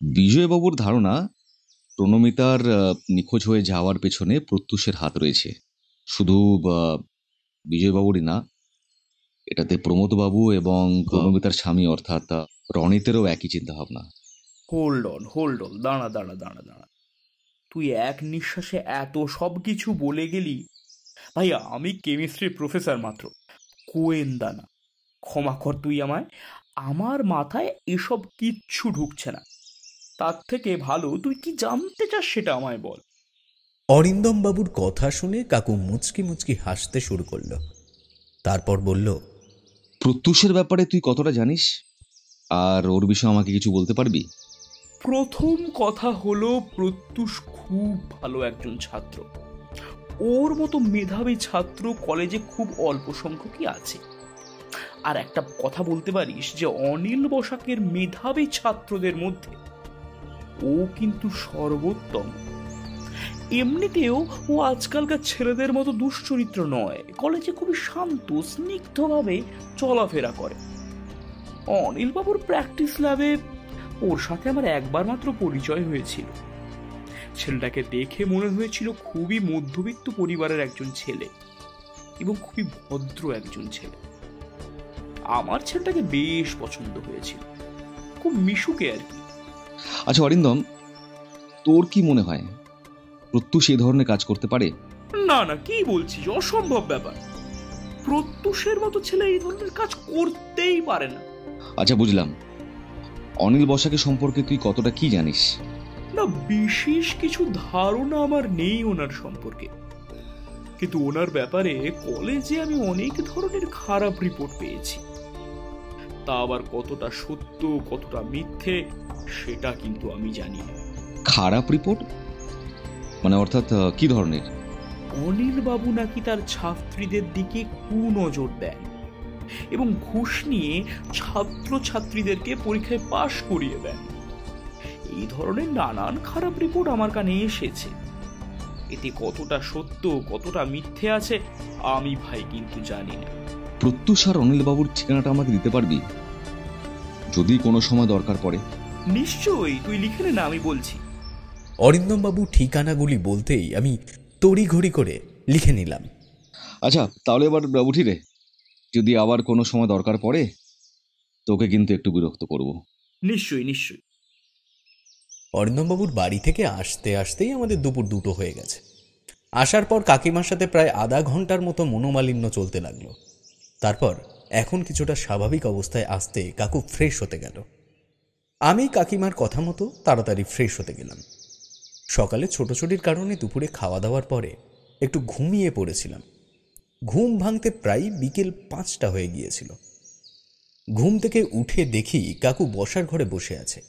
বিজয়বাবুর ধারণা প্রণমিতার নিখোঁজ হয়ে যাওয়ার পেছনে প্রত্যুষের হাত রয়েছে। শুধু বিজয়বাবুরই না, এটাতে প্রমোদবাবু এবং প্রণমিতার স্বামী অর্থাৎ রনিতেরও একই চিন্তাভাবনা। হোল্ড অন, দাঁড়া দাঁড়া দাঁড়া দাঁড়া, তুই এক নিঃশ্বাসে এত সব কিছু বলে গেলি? ভাই, আমি কেমিস্ট্রির প্রফেসর মাত্র, গোয়েন্দা না। ক্ষমা কর তুই আমায়, আমার মাথায় এসব কিচ্ছু ঢুকছে না। তার থেকে ভালো তুই কি জানতে চাস সেটা আমায় বল। অরিন্দম বাবুর কথা শুনে কাকু মুচকি মুচকি হাসতে শুরু করল। তারপর বলল, প্রত্যুষের ব্যাপারে তুই কতটা জানিস, আর ওর বিষয়ে আমাকে কিছু বলতে পারবি? প্রথম কথা হলো, প্রত্যুষ খুব ভালো একজন ছাত্র। ওর মতো মেধাবী ছাত্র কলেজে খুব অল্প সংখ্যকই আছে। আর একটা কথা বলতে পারিস যে অনিল বসাকের মেধাবী ছাত্রদের মধ্যে ও কিন্তু সর্বোত্তম। এমনিতেও ও আজকালকার ছেলেদের মতো দুশ্চরিত্র নয়, কলেজে খুবই শান্ত স্নিগ্ধভাবে চলাফেরা করে। অনিল বাবুর প্র্যাকটিস ল্যাবে ওর সাথে আমার একবার মাত্র পরিচয় হয়েছিল। ছেলেটাকে দেখে মনে হয়েছিল খুবই মধ্যবিত্ত পরিবারের একজন ছেলে এবং খুবই ভদ্র একজন ছেলে। আমার ছেলেটাকে বেশ পছন্দ হয়েছিল, খুব মিশুকে আর কি। আচ্ছা অরিন্দম, তোর কি মনে হয় প্রত্যুষ এই ধরনের কাজ করতে পারে? না না, কি বলছিস, অসম্ভব ব্যাপার। প্রত্যুষের মতো ছেলে এই ধরনের কাজ করতেই পারে না। আচ্ছা বুঝলাম। অনিল বসাকে সম্পর্কে তুই কতটা কি জানিস? না, বিশেষ কিছু ধারণা আমার নেই ওনার সম্পর্কে, কিন্তু ওনার ব্যাপারে কলেজে আমি অনেক ধরনের খারাপ রিপোর্ট পেয়েছি। তা আবার কতটা সত্য কতটা মিথ্যে সেটা কিন্তু আমি জানি না। খারাপ রিপোর্ট মানে অর্থাৎ কি ধরনের? অনিল বাবু নাকি তার ছাত্রীদের দিকে কুনজর দেন এবং ঘুষ নিয়ে ছাত্র ছাত্রীদেরকে পরীক্ষায় পাশ করিয়ে দেন। এই ধরনের নানান খারাপ রিপোর্ট আমার কানে এসেছে। এতে কতটা সত্য কতটা মিথ্যে আছে আমি ভাই কিন্তু জানি না। প্রত্যুষ আর অনিল বাবুর ঠিকানাটা আমাকে দিতে পারবি যদি কোনো সময় দরকার পড়ে? নিশ্চয়ই, তুই লিখে নে না, আমি বলছি। অরিন্দমবাবু ঠিকানাগুলি বলতেই আমি তড়িঘড়ি করে লিখে নিলাম। আচ্ছা তাহলে এবার উঠি রে, যদি আবার কোনো সময় দরকার পড়ে তোকে কিন্তু একটু বিরক্ত করব। নিশ্চয়ই নিশ্চয়ই। অরিন্দমবাবুর বাড়ি থেকে আসতে আসতেই আমাদের দুপুর 2টো হয়ে গেছে। আসার পর কাকিমার সাথে প্রায় আধা ঘন্টার মতো মনোমালিন্য চলতে লাগলো। তারপর এখন কিছুটা স্বাভাবিক অবস্থায় আসতে কাকু ফ্রেশ হতে গেল। আমি কাকিমার কথা মতো তাড়াতাড়ি ফ্রেশ হতে গেলাম। সকালে ছোটাছুটির কারণে দুপুরে খাওয়া দাওয়ার পরে একটু ঘুমিয়ে পড়েছিলাম। ঘুম ভাঙতে প্রায় বিকেল 5টা হয়ে গিয়েছিল। ঘুম থেকে উঠে দেখি কাকু বসার ঘরে বসে আছে।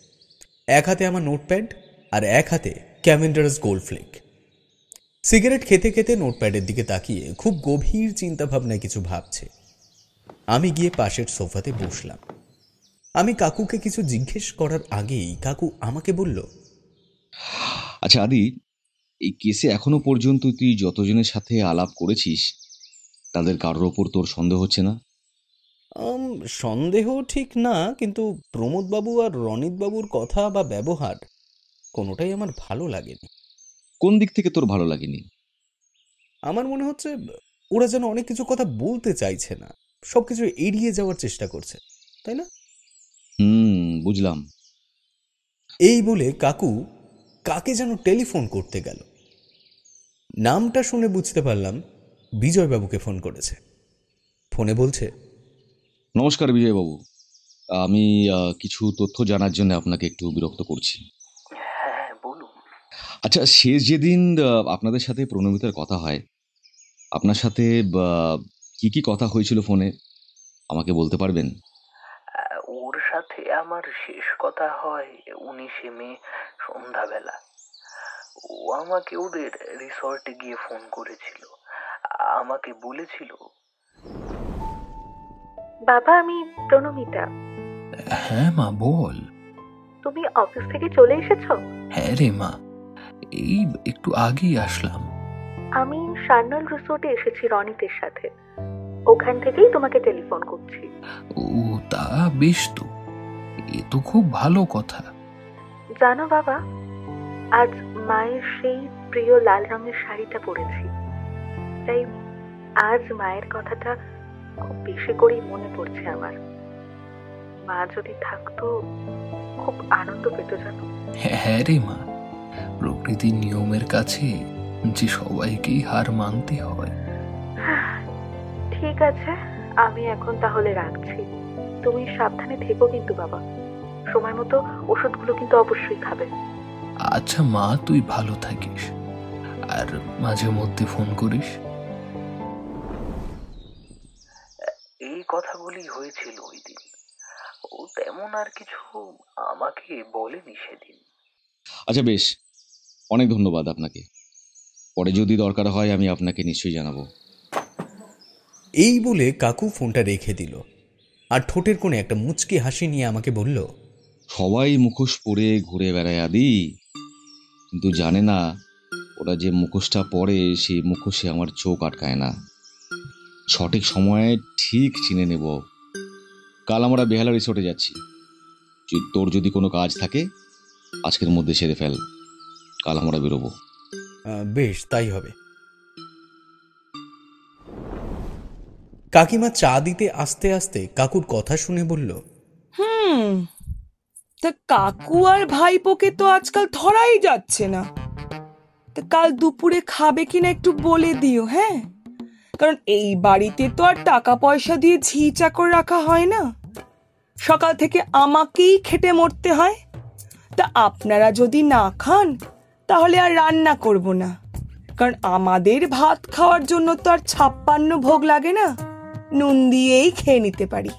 এক হাতে আমার নোটপ্যাড আর এক হাতে ক্যাভেন্ডারস গোল্ড ফ্লেক। সিগারেট খেতে খেতে নোটপ্যাডের দিকে তাকিয়ে খুব গভীর চিন্তাভাবনায় কিছু ভাবছে। আমি গিয়ে পাশের সোফাতে বসলাম। আমি কাকুকে কিছু জিজ্ঞেস করার আগেই কাকু আমাকে বলল, আচ্ছা আদি, এই কেসে এখনো পর্যন্ত তুই যতজনের সাথে আলাপ করেছিস তাদের কারোর ওপর তোর সন্দেহ হচ্ছে না? সন্দেহ ঠিক না, কিন্তু প্রমোদবাবু আর রনিতবাবুর কথা বা ব্যবহার কোনোটাই আমার ভালো লাগেনি। কোন দিক থেকে তোর ভালো লাগেনি? আমার মনে হচ্ছে ওরা যেন অনেক কিছু কথা বলতে চাইছে না, সবকিছু এড়িয়ে যাওয়ার চেষ্টা করছে, তাই না? বুঝলাম। এই বলে কাকু কাকে যেন টেলিফোন করতে গেল। নামটা শুনে বুঝতে পারলাম বিজয়বাবুকে ফোন করেছে। ফোনে বলছে, নমস্কার বিজয়বাবু, আমি কিছু তথ্য জানার জন্য আপনাকে একটু বিরক্ত করছি। হ্যাঁ বলুন। আচ্ছা, শেষ যেদিন আপনাদের সাথে প্রণমিতার কথা হয়, আপনার সাথে কি কি কথা হয়েছিল ফোনে আমাকে বলতে পারবেন? ওর সাথে আমার শেষ কথা হয় 19শে মে সন্ধ্যাবেলা। ও আমাকে ওদের রিসর্টে গিয়ে ফোন করেছিল। আমাকে বলেছিল, বাবা আমি প্রণমিতা। হ্যাঁ মা বল। তুমি অফিস থেকে চলে এসেছো? হ্যাঁ রে মা, এই একটু আগেই আসলাম। আমি সার্নাল রিসোর্টে এসেছি রনিতের সাথে, ওখান থেকেই তোমাকে টেলিফোন করছি। ও তা বেশ, তো এ তো খুব ভালো কথা। জানো বাবা, আজ মায়ের সেই প্রিয় লাল রঙের শাড়িটা পরেছি, তাই আজ মায়ের কথাটা খুব বেশি করেই মনে পড়ছে আমার। মা যদি থাকতো খুব আনন্দ পেত জানো। হ্যাঁ রে মা, প্রকৃতির নিয়মের কাছে যে সবাইকেই হার মানতে হয়। ঠিক আছে, আমি এখন তাহলে রাখছি। তুমি সাবধানে থেকো কিন্তু বাবা, সময় মতো ওষুধগুলো কিন্তু অবশ্যই খাবে। আচ্ছা মা, তুই ভালো থাকিস আর মাঝে মধ্যে ফোন করিস। এই কথাগুলি হয়েছিল ওই দিন। ও তেমন আর কিছু আমাকে বলেনি সেদিন। আচ্ছা বেশ, অনেক ধন্যবাদ আপনাকে। পরে যদি দরকার হয় আমি আপনাকে নিশ্চয়ই জানাবো। এই বলে কাকু ফোনটা রেখে দিল আর ঠোঁটের কোণে একটা মুচকি হাসি নিয়ে আমাকে বলল, সবাই মুখোশ পরে ঘুরে বেড়ায় আদি, কিন্তু জানে না ওরা যে মুখোশটা পরে সেই মুখোশে আমার চোখ আটকায় না। সঠিক সময়ে ঠিক চিনে নেব। কাল আমরা বেহালা রিসোর্টে যাচ্ছি, তোর যদি কোনো কাজ থাকে আজকের মধ্যে সেরে ফেল, কাল আমরা বেরোবো। বেশ, তাই হবে। কাকিমা চা দিতে আস্তে আস্তে কাকুর কথা শুনে বলল, তা কাকু আর ভাইপোকে তো আজকাল ধরাই যাচ্ছে না। তা কাল দুপুরে খাবে কিনা একটু বলে দিও, হ্যাঁ? কারণ এই বাড়িতে তো আর টাকা পয়সা দিয়ে ঝি চাকর রাখা হয় না, সকাল থেকে আমাকেই খেটে মরতে হয়। তা আপনারা যদি না খান তাহলে আর রান্না করব না, কারণ আমাদের ভাত খাওয়ার জন্য তো আর 56 ভোগ লাগে না, নুন দিয়েই খেয়ে নিতে পারি।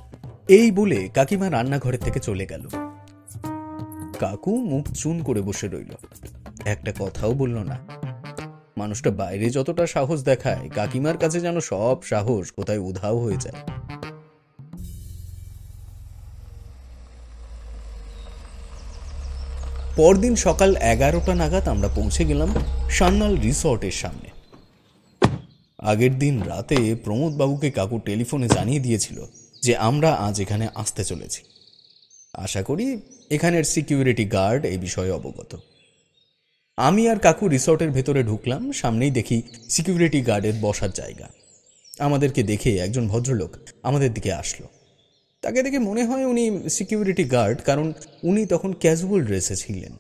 এই বলে কাকিমা রান্নাঘরের থেকে চলে গেল। কাকু মুখ চুন করে বসে রইল, একটা কথাও বলল না। মানুষটা বাইরে যতটা সাহস দেখায়, কাকিমার কাছে যেন সব সাহস কোথায় উধাও হয়ে যায়। পরদিন সকাল 11টা নাগাদ আমরা পৌঁছে গেলাম সান্যাল রিসর্টের সামনে। আগের দিন রাতে প্রমোদ বাবুকে কাকু টেলিফোনে জানিয়ে দিয়েছিল যে আমরা আজ এখানে আসতে চলেছি। আশা করি এখানের সিকিউরিটি গার্ড এই বিষয়ে অবগত। আমি আর কাকু রিসর্টের ভেতরে ঢুকলাম। সামনেই দেখি সিকিউরিটি গার্ডের বসার জায়গা। আমাদেরকে দেখে একজন ভদ্রলোক আমাদের দিকে আসলো। তাকে দেখে মনে হয় উনি সিকিউরিটি গার্ড, কারণ উনি তখন ক্যাজুয়াল ড্রেসে ছিলেন।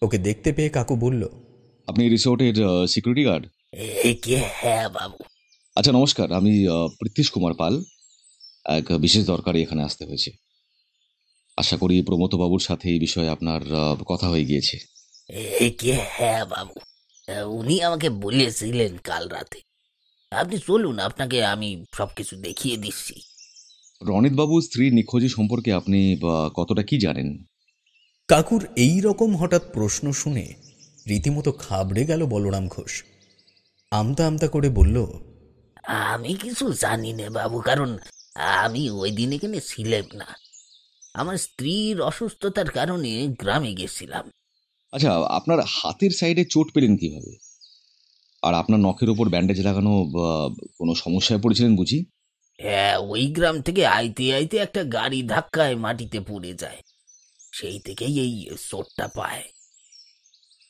ওকে দেখতে পেয়ে কাকু বলল, আপনি রিসোর্টের সিকিউরিটি গার্ড? হ্যাঁ বাবু। আচ্ছা, নমস্কার, আমি প্রীতিশ কুমার পাল। এক বিশেষ দরকারে এখানে আসতে হয়েছে। আশা করি প্রমোদ বাবুর সাথে এই বিষয়ে আপনার কথা হয়ে গিয়েছে। হ্যাঁ বাবু, উনি আমাকে বলেছিলেন কাল রাতে। আপনি চলুন, আপনাকে আমি সবকিছু দেখিয়ে দিচ্ছি। রনিত বাবুর স্ত্রীর নিখোঁজি সম্পর্কে আপনি কতটা কি জানেন? কাকুর এই রকম হঠাৎ প্রশ্ন শুনে রীতিমতো খাবড়ে গেল বলরাম ঘোষ। আমতা আমতা করে বলল, আমি কিছু জানি না বাবু, কারণ আমি ওই দিন এখানে ছিলাম না। আমার স্ত্রীর অসুস্থতার কারণে গ্রামে গেছিলাম। আচ্ছা, আপনার হাতের সাইডে চোট পেলেন কিভাবে? আর আপনার নখের ওপর ব্যান্ডেজ লাগানো, কোনো সমস্যায় পড়েছিলেন বুঝি? হ্যাঁ, ওই গ্রাম থেকে আইতে আইতে একটা গাড়ি ধাক্কায় মাটিতে পড়ে যায়, সেই থেকেই এই চোটটা পায়।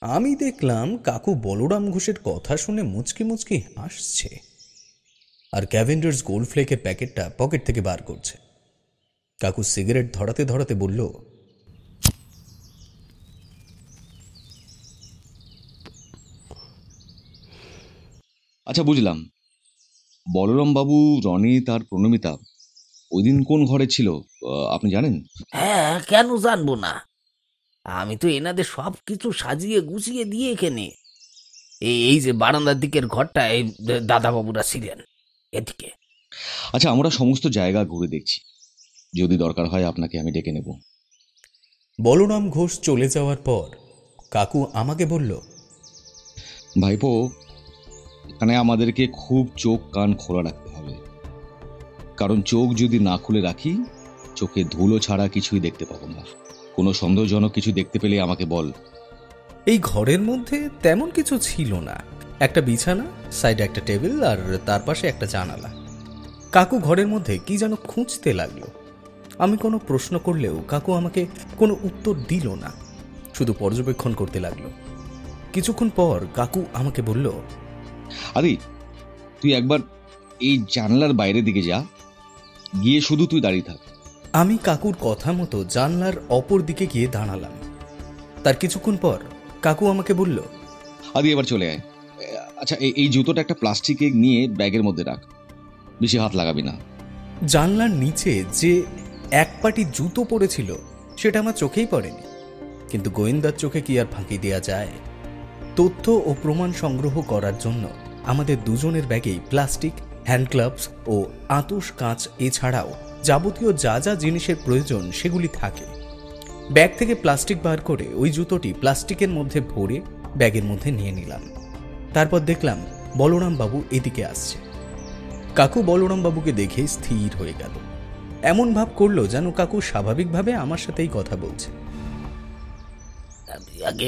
আমি দেখলাম কাকু বলরাম ঘোষের কথা শুনে মুচকি মুচকি হাসছে আর ক্যাভেন্ডার্স গোল্ড ফ্লেকের প্যাকেটটা পকেট থেকে বার করছে। কাকু সিগারেট ধরাতে ধরাতে বলল, আচ্ছা, বুঝলাম। বলরাম বাবু, রনি তার প্রণমিতা ওই দিন কোন ঘরে ছিল আপনি জানেন? হ্যাঁ, কেন জানবো না? আমি তো এনাদের সব কিছু সাজিয়ে গুছিয়ে দিয়ে এখানে, এই যে বারান্দার দিকের ঘরটা, এই দাদাবাবুরা ছিলেন এদিকে। আচ্ছা, আমরা সমস্ত জায়গা ঘুরে দেখছি, যদি দরকার হয় আপনাকে আমি ডেকে নেব। বলরাম ঘোষ চলে যাওয়ার পর কাকু আমাকে বলল, ভাইপো, এখানে আমাদেরকে খুব চোখ কান খোলা রাখতে হবে, কারণ চোখ যদি না খুলে রাখি, চোখে ধুলো ছাড়া কিছুই দেখতে পাবো না। কোনো সন্দেহজনক কিছু দেখতে পেলে আমাকে বল। এই ঘরের মধ্যে তেমন কিছু ছিল না। একটা বিছানা, সাইডে একটা টেবিল, আর তার পাশে একটা জানালা। কাকু ঘরের মধ্যে কি যেন খুঁজতে লাগলো। আমি কোনো প্রশ্ন করলেও কাকু আমাকে কোনো উত্তর দিল না, শুধু পর্যবেক্ষণ করতে লাগলো। কিছুক্ষণ পর কাকু আমাকে বলল, আরে তুই একবার এই জানলার বাইরের দিকে যা, গিয়ে শুধু তুই দাঁড়িয়ে থাক। আমি কাকুর কথা মতো জানলার অপর দিকে গিয়ে দাঁড়ালাম। তার কিছুক্ষণ পর কাকু আমাকে বলল, আদি এবার চলে আয়। আচ্ছা, এই জুতোটা একটা প্লাস্টিকে নিয়ে ব্যাগের মধ্যে রাখ, বেশি হাত লাগাবি না। জানলার নিচে যে এক পাটি জুতো পড়েছিল সেটা আমার চোখেই পড়েনি, কিন্তু গোয়েন্দার চোখে কি আর ফাঁকি দেওয়া যায়? তথ্য ও প্রমাণ সংগ্রহ করার জন্য আমাদের দুজনের ব্যাগেই প্লাস্টিক, হ্যান্ড গ্লাভস ও আতশ কাঁচ এছাড়াও যাবতীয় যা যা জিনিসের প্রয়োজন সেগুলি থাকে। ব্যাগ থেকে প্লাস্টিক বার করে ওই জুতোটি প্লাস্টিকের মধ্যে ভরে ব্যাগের মধ্যে নিয়ে নিলাম। তারপর দেখলাম বলরাম বাবু এদিকে আসছে। কাকু বলরাম বাবুকে দেখে স্থির হয়ে গেল। এমন ভাব করলো যেন কাকু স্বাভাবিকভাবে আমার সাথেই কথা বলছে। আগে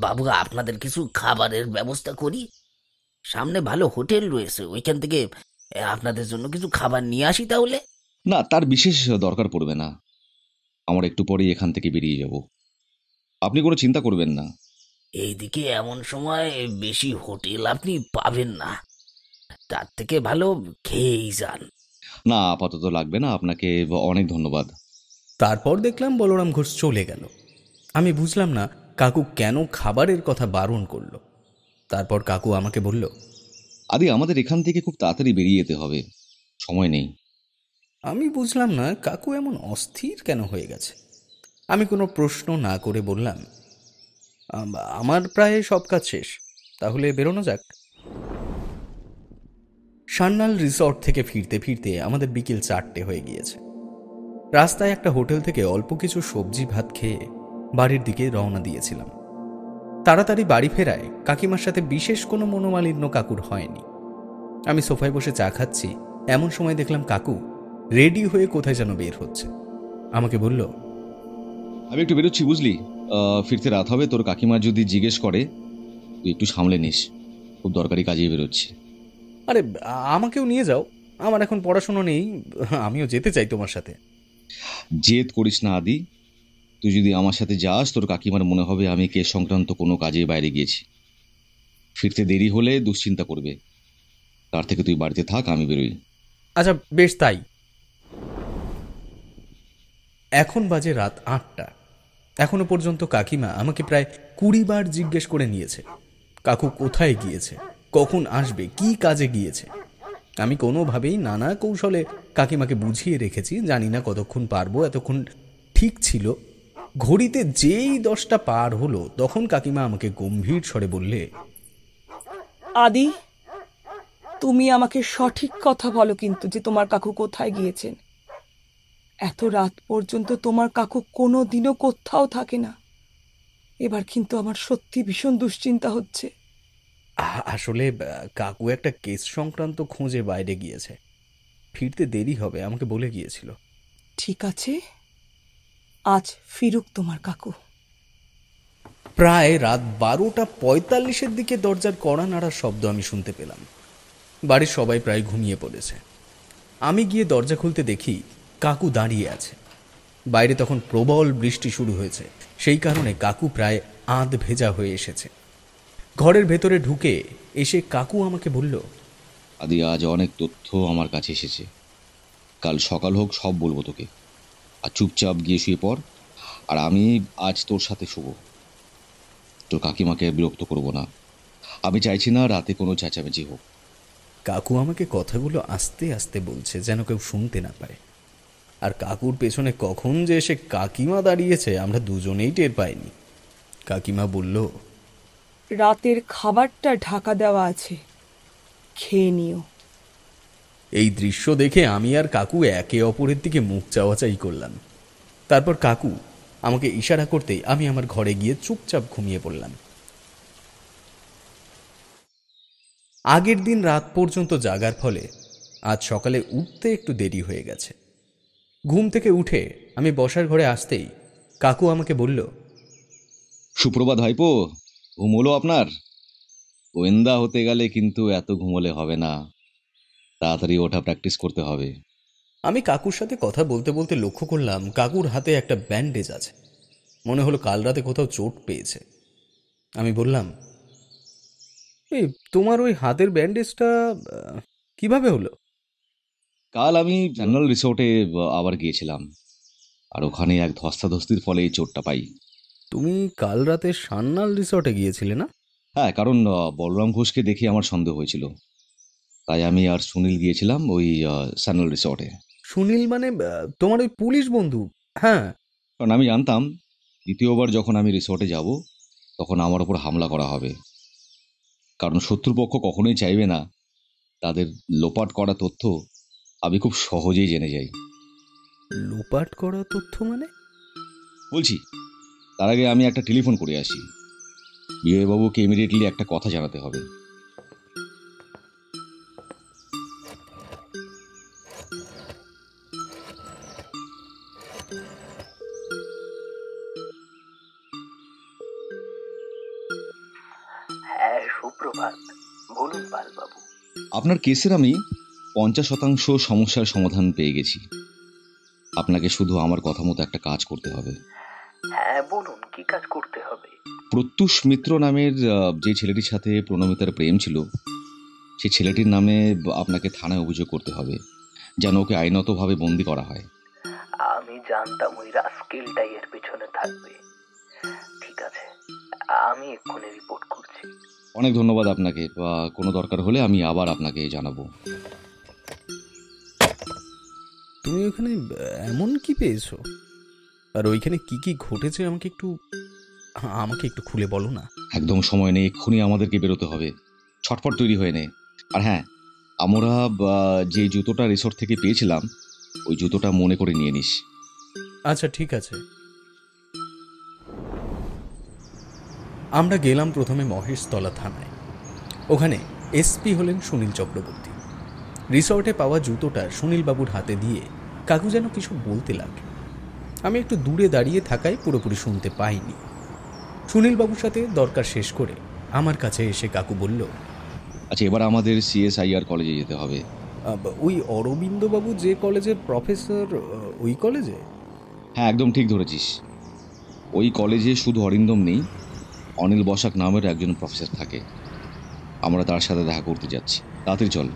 বাবু, আপনাদের কিছু খাবারের ব্যবস্থা করি। সামনে ভালো হোটেল রয়েছে, ওইখান থেকে আপনাদের জন্য কিছু খাবার নিয়ে আসি তাহলে। না, তার বিশেষ দরকার পড়বে না। আমার একটু পরেই এখান থেকে বেরিয়ে যাব। আপনি কোনো চিন্তা করবেন না। এইদিকে এমন সময় বেশি হোটেল আপনি পাবেন না, তার থেকে ভালো খেয়েই যান। না, আপাতত লাগবে না, আপনাকে অনেক ধন্যবাদ। তারপর দেখলাম বলরাম ঘোষ চলে গেল। আমি বুঝলাম না কাকু কেন খাবারের কথা বারণ করল। তারপর কাকু আমাকে বলল, আদি আমাদের এখান থেকে খুব তাড়াতাড়ি বেরিয়ে যেতে হবে, সময় নেই। আমি বুঝলাম না কাকু এমন অস্থির কেন হয়ে গেছে। আমি কোনো প্রশ্ন না করে বললাম, আমার প্রায় সব কাজ শেষ, তাহলে বেরোনো যাক। সান্যাল রিসর্ট থেকে ফিরতে ফিরতে আমাদের বিকেল 4টে হয়ে গিয়েছে। রাস্তায় একটা হোটেল থেকে অল্প কিছু সবজি ভাত খেয়ে বাড়ির দিকে রওনা দিয়েছিলাম। তাড়াতাড়ি বাড়ি ফেরায় কাকিমার সাথে বিশেষ কোনো মনোমালিন্য কাকুর হয়নি। আমি সোফায় বসে চা খাচ্ছি, এমন সময় দেখলাম কাকু রেডি হয়ে কোথায় যেন বের হচ্ছে। আমাকে বলল, আমি একটু বেরোচ্ছি বুঝলি, ফিরতে রাত হবে, তোর কাকিমা যদি জিজ্ঞেস করে তুই একটু সামলে নিস, খুব দরকারি কাজেই বেরোচ্ছি। আরে আমাকেও নিয়ে যাও, আমার এখন পড়াশুনো নেই, আমিও যেতে চাই তোমার সাথে। জেদ করিস না আদি, তুই যদি আমার সাথে যাস তোর কাকিমার মনে হবে আমি কেস সংক্রান্ত কোনো কাজে বাইরে গিয়েছি। ফিরতে দেরি হলে দুশ্চিন্তা করবে, তার থেকে তুই বাড়িতে থাক, আমি বেরোই। আচ্ছা বেশ তাই। এখন বাজে রাত 8টা। এখনো পর্যন্ত কাকিমা আমাকে প্রায় 20 বার জিজ্ঞেস করে নিয়েছে কাকু কোথায় গিয়েছে, কখন আসবে, কি কাজে গিয়েছে। আমি কোনোভাবেই নানা কৌশলে কাকিমাকে বুঝিয়ে রেখেছি, জানি না কতক্ষণ পারবো। এতক্ষণ ঠিক ছিল। ঘড়িতে যেই 10টা পার হলো তখন কাকিমা আমাকে গম্ভীর স্বরে বললে, আদি, তুমি আমাকে সঠিক কথা বলো কিন্তু, যে তোমার কাকু কোথায় গিয়েছেন। এত রাত পর্যন্ত তোমার কাকু কোনো দিনও কোথাও থাকে না। এবার কিন্তু আমার সত্যি ভীষণ দুশ্চিন্তা হচ্ছে। আসলে কাকু একটা কেস সংক্রান্ত খোঁজে বাইরে গিয়েছে, ফিরতে দেরি হবে, আমাকে বলে গিয়েছিল। ঠিক আছে, আজ ফিরুক তোমার কাকু। প্রায় রাত 12:45 দিকে দরজার কড়া নাড়ার শব্দ আমি শুনতে পেলাম। বাড়ির সবাই প্রায় ঘুমিয়ে পড়েছে। আমি গিয়ে দরজা খুলতে দেখি কাকু দাঁড়িয়ে আছে। বাইরে তখন প্রবল বৃষ্টি শুরু হয়েছে, সেই কারণে কাকু প্রায় আধ ভেজা হয়ে এসেছে। ঘরের ভেতরে ঢুকে এসে কাকু আমাকে বলল, আদি আজ অনেক তথ্য আমার কাছে এসেছে, কাল সকাল হোক সব বলবো তোকে, আর চুপচাপ গিয়ে শুয়ে পড়। আর আমি আজ তোর সাথে শুব, তোর কাকিমাকে বিরক্ত করব না। আমি চাইছি না রাতে কোনো চেঁচামেচি হোক। কাকু আমাকে কথাগুলো আস্তে আস্তে বলছে, যেন কেউ শুনতে না পায়। আর কাকুর পেছনে কখন যে এসে কাকিমা দাঁড়িয়েছে আমরা দুজনেই টের পাইনি। কাকিমা বলল, রাতের খাবারটা ঢাকা দেওয়া আছে, খেয়ে নিও। এই দৃশ্য দেখে আমি আর কাকু একে অপরের দিকে মুখ চাওয়াচাই করলাম। তারপর কাকু আমাকে ইশারা করতেই আমি আমার ঘরে গিয়ে চুপচাপ ঘুমিয়ে পড়লাম। আগের দিন রাত পর্যন্ত জাগার ফলে আজ সকালে উঠতে একটু দেরি হয়ে গেছে। ঘুম থেকে উঠে আমি বসার ঘরে আসতেই কাকু আমাকে বলল, সুপ্রভাত ভাইপো, ঘুম হলো আপনার? গোয়েন্দা হতে গেলে কিন্তু এত ঘুমোলে হবে না, তাড়াতাড়ি ওঠা প্র্যাকটিস করতে হবে। আমি কাকুর সাথে কথা বলতে বলতে লক্ষ্য করলাম কাকুর হাতে একটা ব্যান্ডেজ আছে। মনে হলো কাল রাতে কোথাও চোট পেয়েছে। আমি বললাম, এই তোমার ওই হাতের ব্যান্ডেজটা কিভাবে হলো? কাল আমি জেনারেল রিসোর্টে আবার গিয়েছিলাম, আর ওখানে এক ধস্তাধস্তির ফলে এই চোটটা পাই। তুমি কাল রাতে সান্যাল রিসর্টে গিয়েছিলে না? হ্যাঁ, কারণ বলরাম ঘোষকে দেখে আমার সন্দেহ হয়েছিল, তাই আমি আর সুনীল গিয়েছিলাম ওই স্যানেল রিসর্টে। সুনীল মানে তোমার ওই পুলিশ বন্ধু? হ্যাঁ, কারণ আমি জানতাম দ্বিতীয়বার যখন আমি রিসর্টে যাব তখন আমার ওপর হামলা করা হবে, কারণ শত্রুপক্ষ কখনোই চাইবে না তাদের লোপাট করা তথ্য আমি খুব সহজেই জেনে যাই। লোপাট করা তথ্য মানে? বলছি, তার আগে আমি একটা টেলিফোন করে আসি। বিজয়বাবুকে ইমিডিয়েটলি একটা কথা জানাতে হবে। হ্যাঁ, সুপ্রভাত, বলুন পালবাবু। আপনার কেসের আমি 50% সমস্যার সমাধান পেয়ে গেছি। আপনাকে শুধু আমার কথা মতো একটা কাজ করতে হবে। হ্যাঁ বলুন, কি কাজ করতে হবে? প্রত্যুষ মিত্র নামের যে ছেলেটির সাথে প্রণমিতার প্রেম ছিল, সেই ছেলেটির নামে আপনাকে থানায় অভিযোগ করতে হবে, যেন ওকে আইনতভাবে বন্দি করা হয়। আমি জানতাম ওই রাস্কেলটাই এর পেছনে থাকবে। ঠিক আছে, আমি এক্ষুনি রিপোর্ট করছি। অনেক ধন্যবাদ আপনাকে। কোনো দরকার হলে আমি আবার আপনাকে জানাবো। তুমি ওখানে এমন কি পেয়েছো, আর ওইখানে কি কি ঘটেছে আমাকে একটু খুলে বলো না। একদম সময় নেই, এক্ষুনি আমাদেরকে বেরোতে হবে। ছটফট তৈরি হয়ে নে। আর হ্যাঁ, আমরা যে জুতোটা রিসোর্ট থেকে পেয়েছিলাম, ওই জুতোটা মনে করে নিয়ে নিস। আচ্ছা ঠিক আছে। আমরা গেলাম প্রথমে মহেশতলা থানায়। ওখানে এসপি হলেন সুনীল চক্রবর্তী। রিসর্টে পাওয়া জুতোটা সুনীলবাবুর হাতে দিয়ে কাকু যেন কিছু বলতে লাগল। আমি একটু দূরে দাঁড়িয়ে থাকায় পুরোপুরি শুনতে পাইনি। সুনীলবাবুর সাথে দরকার শেষ করে আমার কাছে এসে কাকু বলল, আচ্ছা এবার আমাদের CSIR কলেজে যেতে হবে। ওই অরবিন্দবাবু যে কলেজের প্রফেসর, ওই কলেজে? হ্যাঁ একদম ঠিক ধরেছিস। ওই কলেজে শুধু অরিন্দম নেই, অনিল বসাক নামের একজন প্রফেসর থাকে। আমরা তার সাথে দেখা করতে যাচ্ছি, তাড়াতাড়ি চল।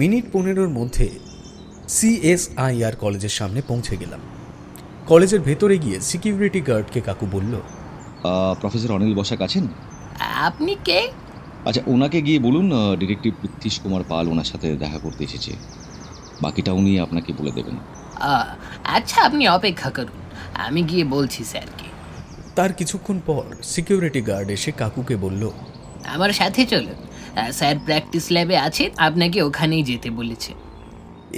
মিনিট 15-র মধ্যে CSIR কলেজের সামনে পৌঁছে গেলাম। কলেজের ভেতরে গিয়ে সিকিউরিটি গার্ডকে কাকু বলল, প্রফেসর অনিল বসাক আছেন? আপনি কে? আচ্ছা ওনাকে গিয়ে বলুন ডিটেকটিভ পৃথ্বীশ কুমার পাল ওনার সাথে দেখা করতে এসেছে। বাকিটা উনি আপনাকে বলে দেবেন। আচ্ছা আপনি অপেক্ষা করুন, আমি গিয়ে বলছি স্যারকে। তার কিছুক্ষণ পর সিকিউরিটি গার্ড এসে কাকুকে বলল, আমার সাথে চলুন, স্যার প্র্যাকটিস ল্যাবে আছে, আপনাকে ওখানেই যেতে বলেছে।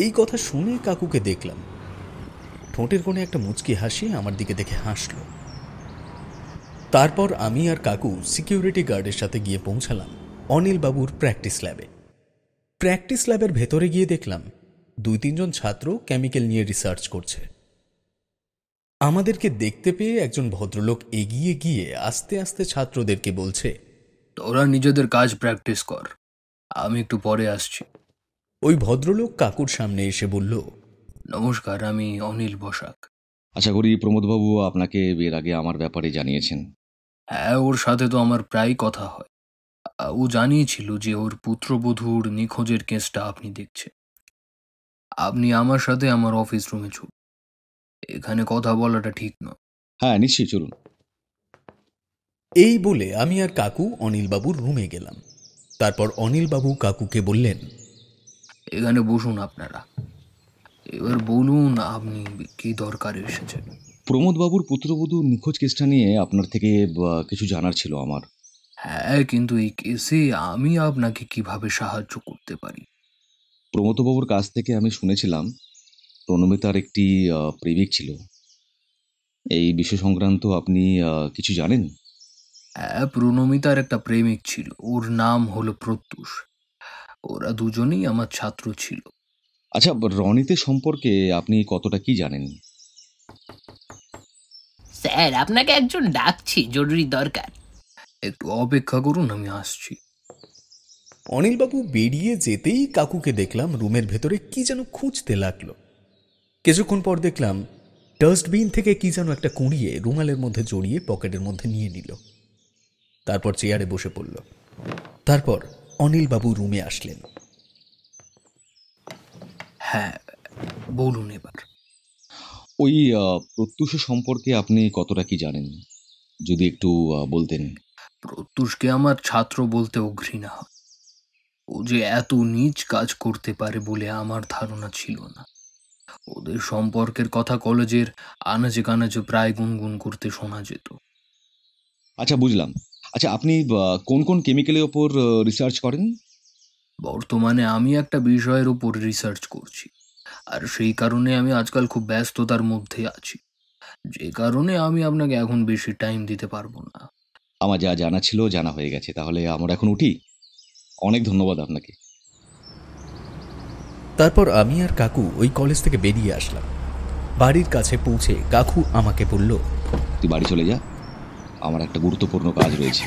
এই কথা শুনে কাকুকে দেখলাম। ঠোঁটের কোণে একটা মুচকি হাসি আমার দিকে দেখে হাসল। তারপর আমি আর কাকু সিকিউরিটি গার্ডের সাথে গিয়ে পৌঁছালাম অনিল বাবুর প্র্যাকটিস ল্যাবে। প্র্যাকটিস ল্যাবের ভেতরে গিয়ে দেখলাম 2-3 জন ছাত্র কেমিক্যাল নিয়ে রিসার্চ করছে। আমাদেরকে দেখতে পেয়ে একজন ভদ্রলোক এগিয়ে গিয়ে আস্তে আস্তে ছাত্রদেরকে বলছে, তোরা নিজেদের কাজ প্র্যাকটিস কর, আমি একটু পরে আসছি। ওই ভদ্রলোক কাকুর সামনে এসে বলল, নমস্কার, আমি অনিল বসাক। আশা করি প্রমোদবাবু আপনাকে এর আগে আমার ব্যাপারে জানিয়েছেন। হ্যাঁ, ওর সাথে তো আমার প্রায় কথা হয়। ও জানিয়েছিল যে ওর পুত্রবধূর নিখোঁজের কেসটা আপনি দেখছেন। আপনি আমার সাথে আমার অফিস রুমে চলুন, এখানে কথা বলাটা ঠিক নয়। হ্যাঁ নিশ্চয়ই, চলুন। এই বলে আমি আর কাকু অনিলবাবুর রুমে গেলাম। তারপর অনিলবাবু কাকুকে বললেন, এখানে বসুন আপনারা, এবার বলুন আপনি কি দরকার এসেছেন। প্রমোদবাবুর পুত্রবধূর নিখোঁজ কেসটা নিয়ে আপনার থেকে কিছু জানার ছিল আমার। হ্যাঁ, কিন্তু এই কেসে আমি আপনাকে কিভাবে সাহায্য করতে পারি? প্রমোদবাবুর কাছ থেকে আমি শুনেছিলাম প্রণমিতার একটি প্রেমিক ছিল। এই বিষয় সংক্রান্ত আপনি কিছু জানেন? হ্যাঁ, প্রণমিতার একটা প্রেমিক ছিল, ওর নাম হলো প্রত্যুষ। ওরা দুজনেই আমার ছাত্র ছিল। আচ্ছা, রনিতে সম্পর্কে আপনি কতটা কি জানেন? স্যার আপনাকে একজন ডাকছি, জরুরি দরকার। একটু অপেক্ষা করুন, আমি আসছি। অনিলবাবু বেরিয়ে যেতেই কাকুকে দেখলাম রুমের ভেতরে কি যেন খুঁজতে লাগলো। কিছুক্ষণ পর দেখলাম ডাস্টবিন থেকে কি যেন একটা কুড়িয়ে রুমালের মধ্যে জড়িয়ে পকেটের মধ্যে নিয়ে নিল। তারপর চেয়ারে বসে পড়ল। তারপর অনিলবাবু রুমে আসলেন। হ্যাঁ বলুন এবার। ওই প্রত্যুষ সম্পর্কে আপনি কতটা কি জানেন, যদি একটু বলতেন। প্রত্যুষকে আমার ছাত্র বলতেও ঘৃণা হয়। ও যে এত নীচ কাজ করতে পারে বলে আমার ধারণা ছিল না। ওদের সম্পর্কের কথা কলেজের আনাচে কানাচে প্রায় গুনগুন করতে শোনা যেত। আচ্ছা বুঝলাম। আচ্ছা আপনি কোন কোন কেমিক্যালের ওপর রিসার্চ করেন? বর্তমানে আমি একটা বিষয়ের উপর রিসার্চ করছি, আর সেই কারণে আমি আজকাল খুব ব্যস্ততার মধ্যে আছি, যে কারণে আমি আপনাকে এখন বেশি টাইম দিতে পারবো না। আমার যা জানা ছিল জানা হয়ে গেছে, তাহলে আমরা এখন উঠি। অনেক ধন্যবাদ আপনাকে। তারপর আমি আর কাকু ওই কলেজ থেকে বেরিয়ে আসলাম। বাড়ির কাছে পৌঁছে কাকু আমাকে বলল, তুই বাড়ি চলে যা, আমার একটা গুরুত্বপূর্ণ কাজ রয়েছে,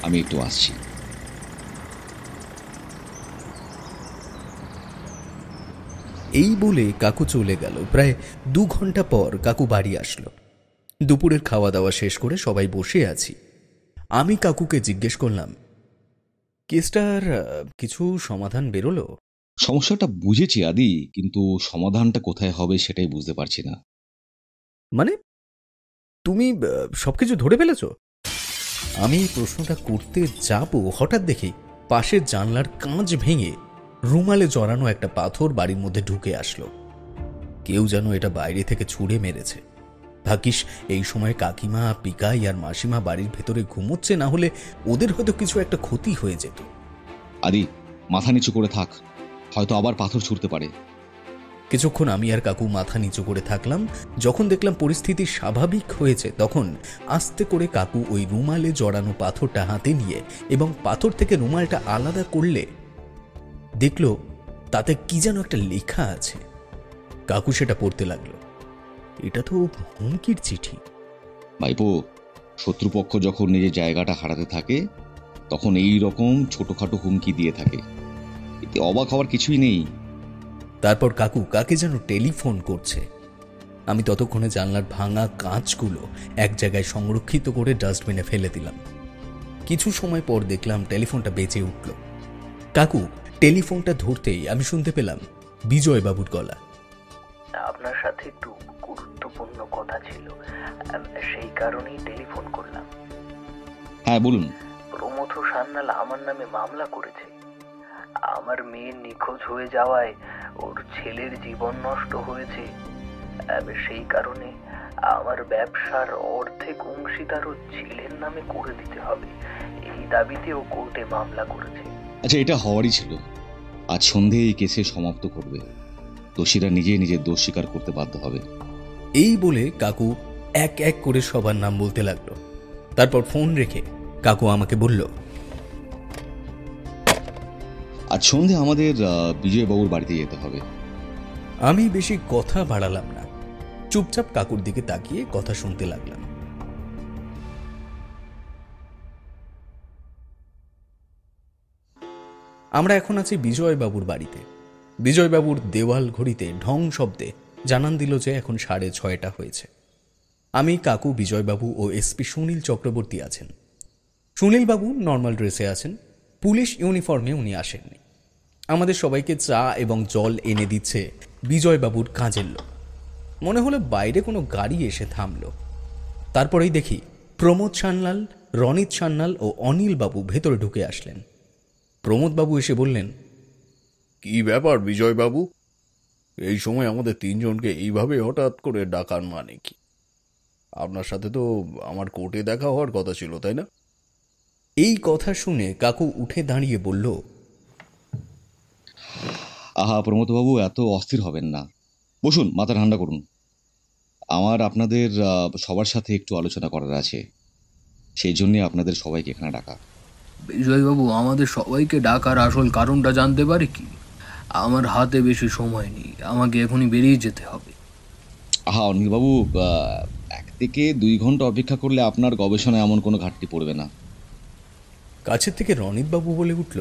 আমি একটু আসছি। এই বলে কাকু চলে গেল। প্রায় 2 ঘন্টা পর কাকু বাড়ি আসলো। দুপুরের খাওয়া দাওয়া শেষ করে সবাই বসে আছি। আমি কাকুকে জিজ্ঞেস করলাম, কেসটার কিছু সমাধান বেরোলো? সমস্যাটা বুঝেছি আদি, কিন্তু সমাধানটা কোথায় হবে সেটাই বুঝতে পারছি না। মানে তুমি সবকিছু ধরে ফেলেছ? আমি এই প্রশ্নটা করতে যাব, হঠাৎ দেখি পাশের জানলার কাঁচ ভেঙে রুমালে জড়ানো একটা পাথর বাড়ির মধ্যে ঢুকে আসলো। কেউ যেন এটা বাইরে থেকে ছুঁড়ে মেরেছে। ভাগ্যিস এই সময় কাকিমা, পিকাই আর মাসিমা বাড়ির ভেতরে ঘুমোচ্ছে, না হলে ওদের হয়তো কিছু একটা ক্ষতি হয়ে যেত। আদি, মাথা নিচু করে থাক, হয়তো আবার পাথর ছুঁড়তে পারে। কিছুক্ষণ আমি আর কাকু মাথা নিচু করে থাকলাম। যখন দেখলাম পরিস্থিতি স্বাভাবিক হয়েছে, তখন আস্তে করে কাকু ওই রুমালে জড়ানো পাথরটা হাতে নিয়ে এবং পাথর থেকে রুমালটা আলাদা করলে দেখলো তাতে কি যেন একটা লেখা আছে। কাকু সেটা পড়তে লাগলো। এটা তো হুমকির চিঠি। ভাইপো, শত্রুপক্ষ যখন নিজের জায়গাটা হারাতে থাকে তখন এই রকম ছোটখাটো হুমকি দিয়ে থাকে, এতে অবাক হওয়ার কিছুই নেই। তারপর কাকু কাকে যেন টেলিফোন করছে। আমি ততক্ষণে জানলার ভাঙা কাঁচগুলো এক জায়গায় সংরক্ষিত করে ডাস্টবিনে ফেলে দিলাম। কিছু সময় পর দেখলাম টেলিফোনটা বেজে উঠল। কাকু টেলিফোনটা ধরতেই আমি শুনতে পেলাম বিজয়বাবুর গলা। আপনার সাথে একটু গুরুত্বপূর্ণ কথা ছিল, সেই কারণেই টেলিফোন করলাম। হ্যাঁ বলুন। প্রমথ সান্যাল আমার নামে মামলা করেছে। আমার মেয়ের নিখোঁজ হয়ে যাওয়ায় ওর ছেলের জীবন নষ্ট হয়েছে। সেই কারণে আমার ব্যবসার অর্ধেক অংশীদার ও ছেলের নামে করে দিতে হবে, এই দাবিতে ও কোর্টে মামলা করেছে। আচ্ছা, এটা হওয়ারই ছিল। আজ সন্ধে এই কেসে সমাপ্ত করবে। দোষীরা নিজে নিজের দোষ স্বীকার করতে বাধ্য হবে। এই বলে কাকু এক এক করে সবার নাম বলতে লাগলো। তারপর ফোন রেখে কাকু আমাকে বলল, আজ সন্ধে আমাদের বিজয়বাবুর বাড়িতে যেতে হবে। আমি বেশি কথা বাড়ালাম না, চুপচাপ কাকুর দিকে তাকিয়ে কথা শুনতে লাগলাম। আমরা এখন আছি বিজয়বাবুর বাড়িতে। বিজয়বাবুর দেওয়াল ঘড়িতে ঢং শব্দে জানান দিল যে এখন 6:30 হয়েছে। আমি, কাকু, বিজয়বাবু ও এসপি সুনীল চক্রবর্তী আছেন। সুনীলবাবু নর্মাল ড্রেসে আছেন, পুলিশ ইউনিফর্মে উনি আসেননি। আমাদের সবাইকে চা এবং জল এনে দিচ্ছে বিজয়বাবুর কাজের লোক। মনে হলো বাইরে কোনো গাড়ি এসে থামল। তারপরেই দেখি প্রমোদ সান্যাল, রনিত সান্যাল ও অনিলবাবু ভেতরে ঢুকে আসলেন। প্রমোদবাবু এসে বললেন, কি ব্যাপার বিজয়বাবু, এই সময় আমাদের 3 জনকে এইভাবে হঠাৎ করে ডাকার মানে কি? আপনার সাথে তো আমার কোর্টে দেখা হওয়ার কথা ছিল, তাই না? এই কথা শুনে কাকু উঠে দাঁড়িয়ে বলল, আহা প্রমথবাবু, এত অস্থির হবেন না, বসুন, মাথা ঠান্ডা করুন। আমার আপনাদের সবার সাথে একটু আলোচনা করার আছে, সেই জন্যে আপনাদের সবাইকে এখানে ডাকা। বিজয়বাবু, আমাদের সবাইকে ডাকার আসল কারণটা জানতে পারি কি? আমার হাতে বেশি সময় নেই, আমাকে এখনই বেরিয়ে যেতে হবে। আহা অনিলবাবু, 1 থেকে 2 ঘন্টা অপেক্ষা করলে আপনার গবেষণায় এমন কোনো ঘাটতি পড়বে না। কাছের থেকে রনিতবাবু বলে উঠল,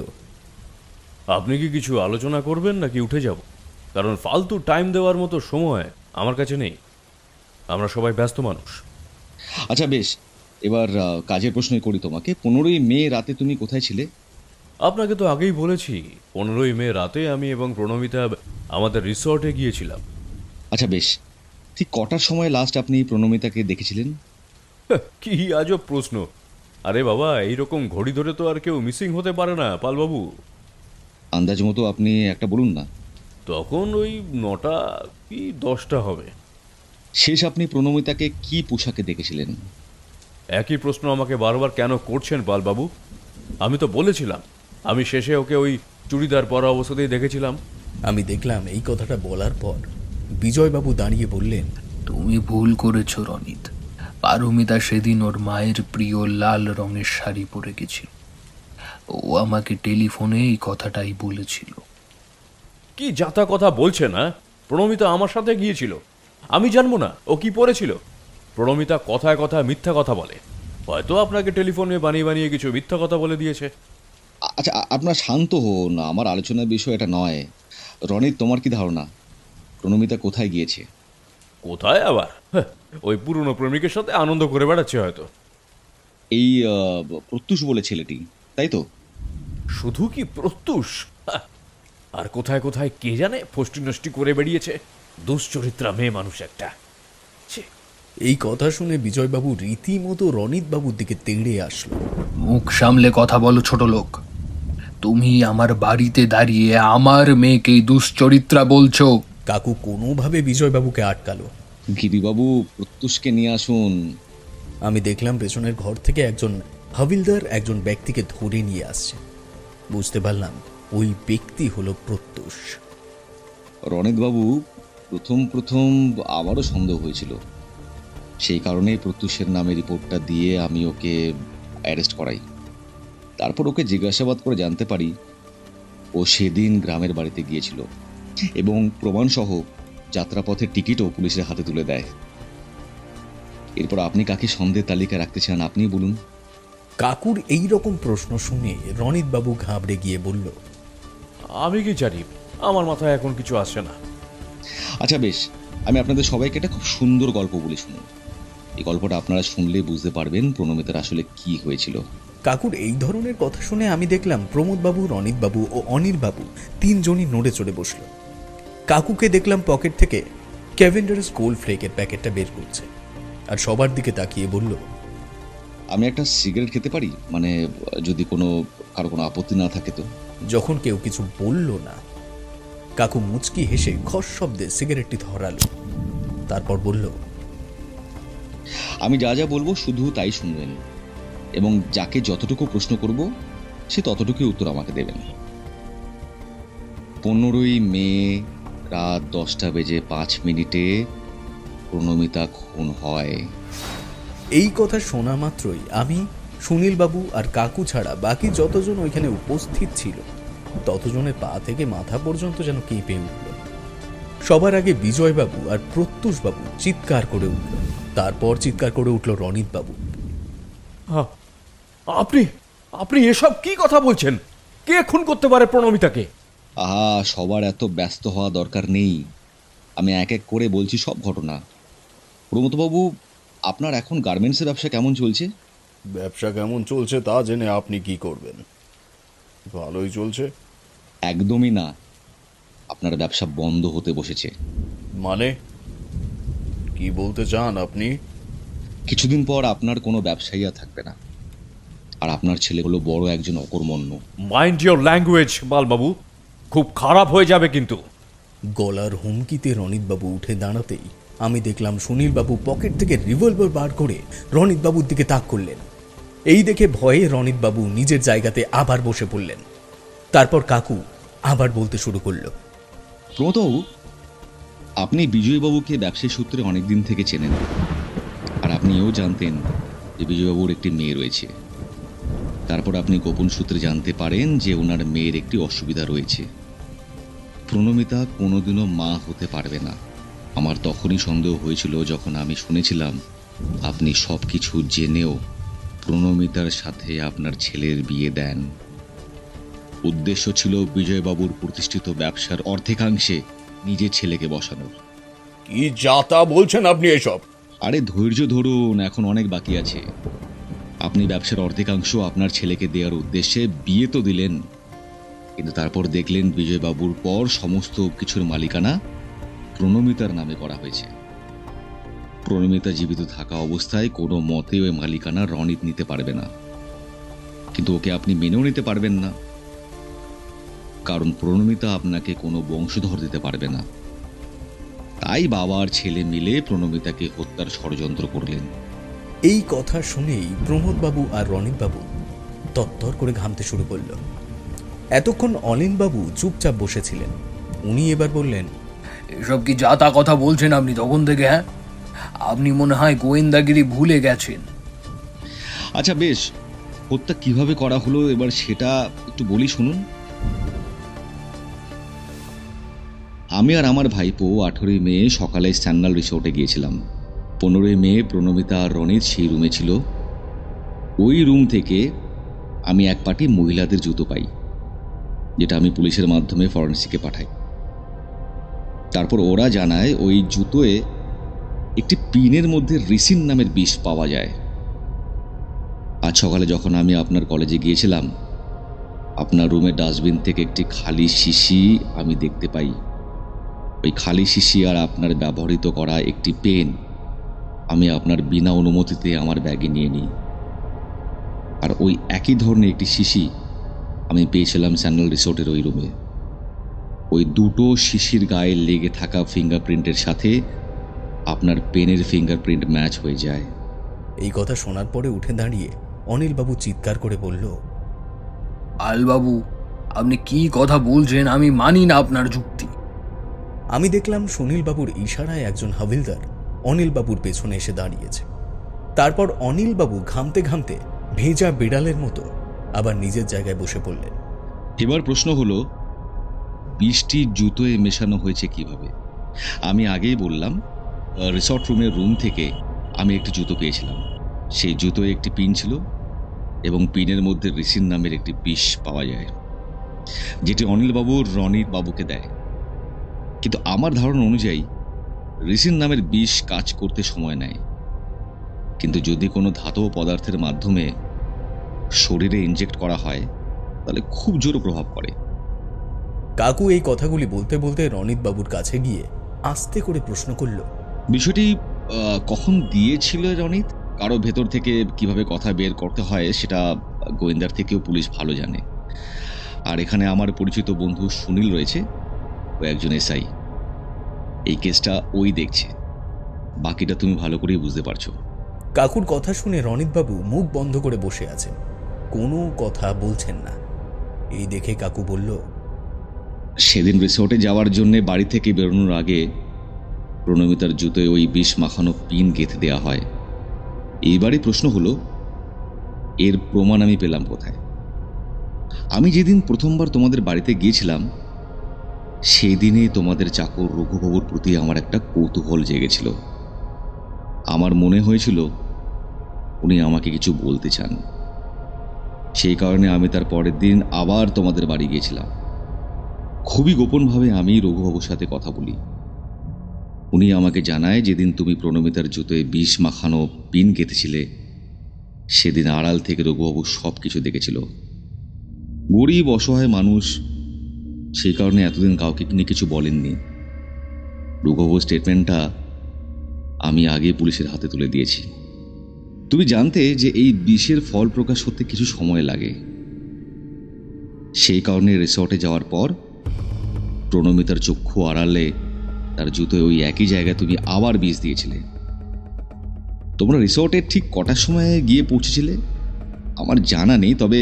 আপনি কি কিছু আলোচনা করবেন নাকি উঠে যাব? কারণ ফালতু টাইম দেওয়ার মতো সময় আমার কাছে নেই, আমরা সবাই ব্যস্ত মানুষ। আচ্ছা বেশ, এবার কাজের প্রশ্নই করি তোমাকে। 15ই মে রাতে তুমি কোথায় ছিলে? আপনাকে তো আগেই বলেছি, 15ই মে রাতে আমি এবং প্রণমিতা আমাদের রিসর্টে গিয়েছিলাম। আচ্ছা বেশ, ঠিক কটার সময় লাস্ট আপনি প্রণমিতাকে দেখেছিলেন? কি আজব প্রশ্ন! আরে বাবা, এইরকম ঘড়ি ধরে তো আর কেউ মিসিং হতে পারে না পালবাবু। আন্দাজ মতো আপনি একটা বলুন না। তখন ওই 9টা কি 10টা হবে। শেষ আপনি প্রণমিতাকে কি পোশাকে দেখেছিলেন? একই প্রশ্ন আমাকে বারবার কেন করছেন পালবাবু? আমি তো বলেছিলাম আমি শেষে ওকে ওই চুড়িদার পরা অবস্থাতেই দেখেছিলাম। আমি দেখলাম এই কথাটা বলার পর বিজয়বাবু দাঁড়িয়ে বললেন, তুমি ভুল করেছ রনিত। পারমিতা সেদিন ওর মায়ের প্রিয় লাল রঙের শাড়ি পরে গেছিল। ও আমাকে টেলিফোনে এই কথাটাই বলেছিল। কি যাতা কথা বলছে না? প্রণমিতা আমার সাথে গিয়েছিল, আমি জানবো না ও কি পড়েছিল? প্রণমিতা কথায় কথায় মিথ্যা কথা বলে। হয়তো আপনাকে টেলিফোনে বানিয়ে বানিয়ে কিছু মিথ্যা কথা বলে দিয়েছে। আচ্ছা, আপনার শান্ত হন, আমার আলোচনার বিষয় এটা নয়। রনিত, তোমার কি ধারণা প্রণমিতা কোথায় গিয়েছে? কোথায় আবার? ওই পুরনো প্রেমিকের সাথে আনন্দ করে বেড়াচ্ছে হয়তো। এই প্রত্যুষ বলে ছেলেটি, তাই তো? শুধু কি প্রত্যুষ, আর কোথায় কোথায় কে জানে ফষ্টি নষ্টি করে বেরিয়েছে। দুশ্চরিত্রা মেয়ে মানুষ একটা। এই কথা শুনে বিজয়বাবু রীতিমতো রনিত বাবুর দিকে তেড়ে আসলো। মুখ সামলে কথা বলো ছোট লোক। তুমি আমার বাড়িতে দাঁড়িয়ে আমার মেয়েকে দুশ্চরিত্রা বলছো? কাকু কোনোভাবে বিজয়বাবুকে আটকালো। গিরিবাবু, প্রত্যুষকে নিয়ে আসুন। আমি দেখলাম পেছনের ঘর থেকে একজন হাবিলদার একজন ব্যক্তিকে ধরে নিয়ে আসছে। বুঝতে পারলাম ওই ব্যক্তি হলো প্রত্যুষ। রনিতবাবু, প্রথম আমারও সন্দেহ হয়েছিল, সেই কারণেই প্রত্যুষের নামে রিপোর্টটা দিয়ে আমি ওকে অ্যারেস্ট করাই। তারপর ওকে জিজ্ঞাসাবাদ করে জানতে পারি ও সেদিন গ্রামের বাড়িতে গিয়েছিল এবং প্রমাণসহ যাত্রাপথের টিকিটও পুলিশের হাতে তুলে দেয়। এরপর আপনি কাকে সন্দেহের তালিকা রাখতে চান আপনিই বলুন। কাকুর এই রকম প্রশ্ন শুনে রনিত বাবু ঘাবড়ে গিয়ে বলল, আমি কি জানি, আমার মাথায় এখন কিছু আসছে না। আচ্ছা বেশ, আমি আপনাদের সবাইকে একটা খুব সুন্দর গল্প বলে শুনুন। এই গল্পটা আপনারা শুনলে বুঝতে পারবেন প্রণমিতার আসলে কি হয়েছিল। কাকুর এই ধরনের কথা শুনে আমি দেখলাম প্রমোদবাবু, রনিতবাবু ও অনিলবাবু তিনজনই নড়ে চড়ে বসল। কাকুকে দেখলাম পকেট থেকে ক্যাভেন্ডারস গোল্ড ফ্লেকের প্যাকেটটা বের করছে আর সবার দিকে তাকিয়ে বলল, আমি একটা সিগারেট খেতে পারি, মানে যদি কারো কোনো আপত্তি না থাকে তো। যখন কেউ কিছু বলল না, কাকু মুচকি হেসে খস শব্দে সিগারেটটি ধরালো। তারপর বলল, আমি যা যা বলবো শুধু তাই শুনবেন এবং যাকে যতটুকু প্রশ্ন করব সে ততটুকুই উত্তর আমাকে দেবেন। 15ই মে রাত 10:05 প্রণমিতা খুন হয়। এই কথা শোনা মাত্রই আমি, সুনীলবাবু আর কাকু ছাড়া বাকি যতজন ওইখানে উপস্থিত ছিল ততজনের পা থেকে মাথা পর্যন্ত যেন কেঁপে উঠল। সবার আগে বিজয়বাবু আর প্রত্যুষবাবু চিৎকার করে উঠল, তারপর চিৎকার করে উঠল রনিতবাবু। আপনি আপনি এসব কি কথা বলছেন? কে খুন করতে পারে প্রণমিতাকে? আহা, সবার এত ব্যস্ত হওয়া দরকার নেই, আমি এক এক করে বলছি সব ঘটনা। প্রমোদবাবু, আপনার এখন গার্মেন্টসের ব্যবসা কেমন চলছে? ব্যবসা কেমন চলছে তা জেনে আপনি কি করবেন? ভালোই চলছে। একদমই না, আপনার ব্যবসা বন্ধ হতে বসেছে। মানে কি বলতে চান আপনি? কিছুদিন পর আপনার কোনো ব্যবসায়ী আর থাকবে না, আর আপনার ছেলে হলো বড় একজন অকর্মণ্য। মাইন্ড ইওর ল্যাঙ্গুয়েজ বালবাবু, খুব খারাপ হয়ে যাবে কিন্তু। গলার হুমকিতে রনিতবাবু উঠে দাঁড়াতেই আমি দেখলাম সুনীলবাবু পকেট থেকে রিভলভার বার করে রনিতবাবুর দিকে তাক করলেন। এই দেখে ভয়ে রনিতবাবু নিজের জায়গাতে আবার বসে পড়লেন। তারপর কাকু আবার বলতে শুরু করল, প্রমোদবাবু, আপনি বিজয়বাবুকে ব্যবসায়ী সূত্রে অনেকদিন থেকে চেনেন, আর আপনি এও জানতেন যে বিজয়বাবুর একটি মেয়ে রয়েছে। তারপর আপনি গোপন সূত্রে জানতে পারেন যে ওনার মেয়ের একটি অসুবিধা রয়েছে। প্রণমিতা কোনোদিনও মা হতে পারবে না। আমার তখনই সন্দেহ হয়েছিল যখন আমি শুনেছিলাম আপনি সব কিছু জেনেও প্রণমিতার সাথে আপনার ছেলের বিয়ে দেন। উদ্দেশ্য ছিল বিজয়বাবুর প্রতিষ্ঠিত ব্যবসার অর্ধেকাংশে নিজের ছেলেকে বসানোর। কি যা তা বলছেন আপনি এসব? আরে ধৈর্য ধরুন, এখন অনেক বাকি আছে। আপনি ব্যবসার অর্ধেকাংশ আপনার ছেলেকে দেওয়ার উদ্দেশ্যে বিয়ে তো দিলেন, কিন্তু তারপর দেখলেন বিজয়বাবুর পর সমস্ত কিছুর মালিকানা প্রণমিতার নামে করা হয়েছে। প্রণমিতা জীবিত থাকা অবস্থায় কোনো মতে ওই মালিকানা রনিত নিতে পারবে না, কিন্তু ওকে আপনি মেনেও নিতে পারবেন না, কারণ প্রণমিতা আপনাকে কোনো বংশধর দিতে পারবে না। তাই বাবা আর ছেলে মিলে প্রণমিতাকে হত্যার ষড়যন্ত্র করলেন। এই কথা শুনেই প্রমোদবাবু আর রনিতবাবু তত্তর করে ঘামতে শুরু করল। এতক্ষণ অনিলবাবু চুপচাপ বসেছিলেন, উনি এবার বললেন, এসব কি যা তা কথা বলছেন আপনি তখন থেকে? হ্যাঁ, আপনি মনে হয় গোয়েন্দাগিরি ভুলে গেছেন। আচ্ছা বেশ, হত্যা কিভাবে করা হলো এবার সেটা একটু বলি শুনুন। আমি আর আমার ভাইপো 18ই মে সকালে স্ট্যান্ডাল রিসোর্টে গিয়েছিলাম। 15ই মে প্রণমিতা আর রনিত সেই রুমে ছিল। ওই রুম থেকে আমি এক পাটি মহিলাদের জুতো পাই, যেটা আমি পুলিশের মাধ্যমে ফরেন্সিকে পাঠাই। তারপর ওরা জানায় ওই জুতোয় একটি পিনের মধ্যে রিসিন নামের বিষ পাওয়া যায়। আজ সকালে যখন আমি আপনার কলেজে গিয়েছিলাম, আপনার রুমের ডাস্টবিন থেকে একটি খালি শিশি আমি দেখতে পাই। ওই খালি শিশি আর আপনার ব্যবহৃত করা একটি পেন আমি আপনার বিনা অনুমতিতে আমার ব্যাগে নিয়ে নিই। আর ওই একই ধরনের একটি শিশি আমি পেয়েছিলাম স্যান্ডাল রিসোর্টের ওই রুমে। ওই দুটো শিশির গায়ে লেগে থাকা ফিঙ্গারপ্রিন্টের সাথে আপনার পেনের ফিঙ্গারপ্রিন্ট ম্যাচ হয়ে যায়। এই কথা শোনার পরে উঠে দাঁড়িয়ে অনিলবাবু চিৎকার করে বলল, আলবাবু, আপনি কি কথা বলছেন? আমি মানি না আপনার যুক্তি। আমি দেখলাম সুনীলবাবুর ইশারায় একজন হাবিলদার অনিলবাবুর পেছনে এসে দাঁড়িয়েছে। তারপর অনিলবাবু ঘামতে ঘামতে ভেজা বিড়ালের মতো আবার নিজের জায়গায় বসে পড়লেন। এবার প্রশ্ন হলো, বৃষ্টি জুতোয় মেশানো হয়েছে কিভাবে? আমি আগেই বললাম, রিসর্ট রুমের রুম থেকে আমি একটি জুতো পেয়েছিলাম। সেই জুতোয় একটি পিন ছিল এবং পিনের মধ্যে রিসিন নামের একটি বিষ পাওয়া যায়, যেটি অনিলবাবু রনির বাবুকে দেয়। কিন্তু আমার ধারণা অনুযায়ী রিসিন নামের বিষ কাজ করতে সময় নেয়, কিন্তু যদি কোনো ধাতব পদার্থের মাধ্যমে শরীরে ইনজেক্ট করা হয় তাহলে খুব জোর প্রভাব পড়ে। কাকু এই কথাগুলি বলতে বলতে রনিত বাবুর কাছে গিয়ে আস্তে করে প্রশ্ন করল, বিষয়টি কখন দিয়েছিল রনিত? কারো ভেতর থেকে কিভাবে কথা বের করতে হয় সেটা গোয়েন্দার থেকেও পুলিশ ভালো জানে। আর এখানে আমার পরিচিত বন্ধু সুনীল রয়েছে, ও একজন এসআই। এই কেসটা ওই দেখছে, বাকিটা তুমি ভালো করেই বুঝতে পারছো। কাকুর কথা শুনে রনিতবাবু মুখ বন্ধ করে বসে আছেন, কোনো কথা বলছেন না। এই দেখে কাকু বলল, সেদিন রিসোর্টে যাওয়ার জন্য বাড়ি থেকে বেরোনোর আগে প্রণমিতার জুতোয় ওই বিষ মাখানো পিন গেঁথে দেওয়া হয়। এইবারই প্রশ্ন হলো, এর প্রমাণ আমি পেলাম কোথায়? আমি যেদিন প্রথমবার তোমাদের বাড়িতে গিয়েছিলাম সেই দিনে তোমাদের চাকর রঘুবাবুর প্রতি আমার একটা কৌতূহল জেগেছিল। আমার মনে হয়েছিল উনি আমাকে কিছু বলতে চান। সেই কারণে আমি তার পরের দিন আবার তোমাদের বাড়ি গিয়েছিলাম। খুবই গোপনভাবে আমি রঘুবাবুর সাথে কথা বলি। উনি আমাকে জানায়, যেদিন তুমি প্রণমিতার জুতোয় বিষ মাখানো পিন গেঁথেছিলে সেদিন আড়াল থেকে রঘুবাবু সব কিছু দেখেছিল। গরিব অসহায় মানুষ, সেই কারণে এতদিন কাউকে নিয়ে কিছু বলেননি। রঘুবাবুর স্টেটমেন্টটা আমি আগে পুলিশের হাতে তুলে দিয়েছি। তুমি জানতে যে এই বিষের ফল প্রকাশ হতে কিছু সময় লাগে। সেই কারণে রিসর্টে যাওয়ার পর প্রণমিতার চক্ষু আড়ালে তার জুতোয় ওই একই জায়গায় তুমি আবার বিষ দিয়েছিলে। তোমরা রিসর্টে ঠিক কটার সময় গিয়ে পৌঁছেছিলে আমার জানা নেই, তবে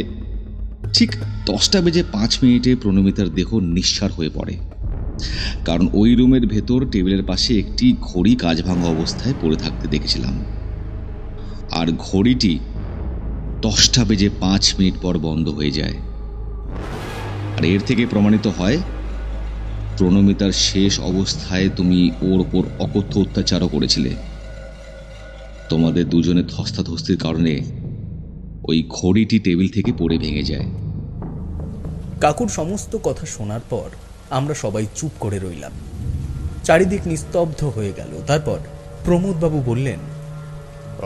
ঠিক 10:05 প্রণমিতার দেহ নিঃসার হয়ে পড়ে, কারণ ওই রুমের ভেতর টেবিলের পাশে একটি ঘড়ি কাজ ভাঙা অবস্থায় পড়ে থাকতে দেখেছিলাম। আর ঘড়িটি 10:05 পর বন্ধ হয়ে যায়। আর এর থেকে প্রমাণিত হয় প্রণমিতার শেষ অবস্থায় তুমি ওর ওপর অকথ্য অত্যাচারও করেছিলে। তোমাদের দুজনের ধস্তাধস্তির কারণে ওই ঘড়িটি টেবিল থেকে পড়ে ভেঙে যায়। কাকুর সমস্ত কথা শোনার পর আমরা সবাই চুপ করে রইলাম। চারিদিক নিস্তব্ধ হয়ে গেল। তারপর প্রমোদবাবু বললেন,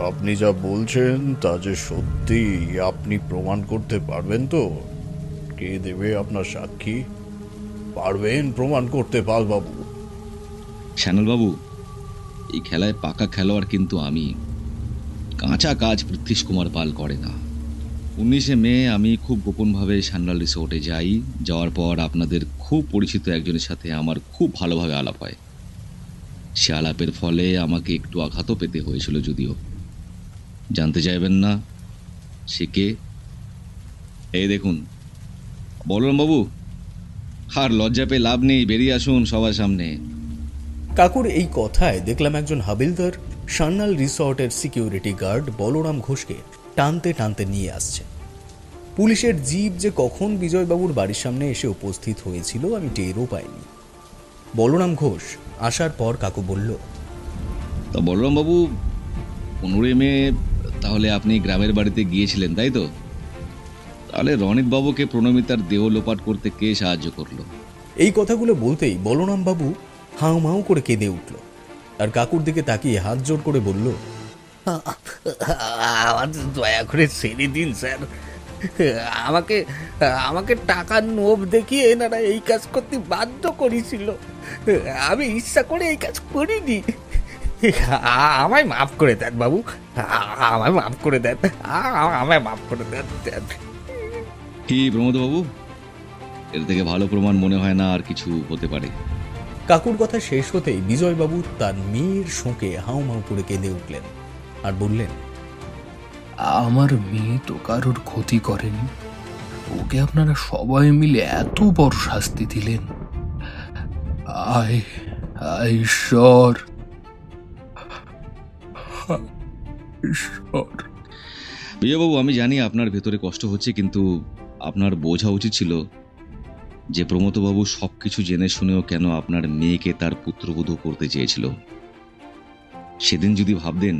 আপনি যা বলছেন তা যে সত্যি আপনি প্রমাণ করতে পারবেন তো? কে দেবে আপনার সাক্ষী? পারবেন প্রমাণ করতে পালবাবু? শ্যানলবাবু, এই খেলায় পাকা খেলোয়াড় কিন্তু আমি। কাঁচা কাজ পৃথ্বীশ কুমার পাল করে না। 19শে মে আমি খুব গোপনভাবে সান্যাল রিসোর্টে যাই। যাওয়ার পর আপনাদের খুব পরিচিত একজনের সাথে আমার খুব ভালোভাবে আলাপ হয়। সে আলাপের ফলে আমাকে একটু আঘাতও পেতে হয়েছিল, যদিও। জানতে চাইবেন না সে কে? এই দেখুন বলরামবাবু, আর লজ্জা পেয়ে লাভ নেই, বেরিয়ে আসুন সবার সামনে। কাকুর এই কথায় দেখলাম একজন হাবিলদার সান্যাল রিসর্টের সিকিউরিটি গার্ড বলরাম ঘোষকে টানতে টানতে নিয়ে আসছে। পুলিশের জিপ যে কখন বিজয়বাবুর বাড়ির সামনে এসে উপস্থিত হয়েছিল আমি টেরও পাইনি। বলরাম ঘোষ আসার পর কাকু বলল, তা বলরামবাবু, 15 মে তাহলে আপনি গ্রামের বাড়িতে গিয়েছিলেন, তাই তো? তাহলে রনিত বাবুকে প্রণমিতার দেহ লোপাট করতে কে সাহায্য করলো? এই কথাগুলো বলতেই বলরাম বাবু হাউ মাউ করে কেঁদে উঠল আর কাকুর দিকে তাকিয়ে হাত জোড় করে বলল, আমাদের দয়া করে ছেড়ে দিন স্যার। আমাকে আমাকে টাকার নোভ দেখিয়ে এনারা এই কাজ করতে বাধ্য করেছিল। আমি ইচ্ছা করে এই কাজ করিনি। আমায় মাফ করে দেন বাবু, আমায় মাফ করে দেন, আমায় মাফ করে দেন। কি প্রমোদবাবু, এর থেকে ভালো প্রমাণ মনে হয় না আর কিছু হতে পারে। কাকুর কথা শেষ হতেই বিজয়বাবু তার মেয়ের শোকে হাউ মাউ করে কেঁদে উঠলেন আর বললেন, আমার মেয়ে তো কারোর ক্ষতি করেনি, ওকে আপনারা সবাই মিলে এত বড় শাস্তি দিলেন। ঈশ্বর, বিজয়বাবু, আমি জানি আপনার ভেতরে কষ্ট হচ্ছে, কিন্তু আপনার বোঝা উচিত ছিল যে প্রমোদবাবু সবকিছু জেনে শুনেও কেন আপনার মেয়েকে তার পুত্রবধূ করতে চেয়েছিল। সেদিন যদি ভাবতেন,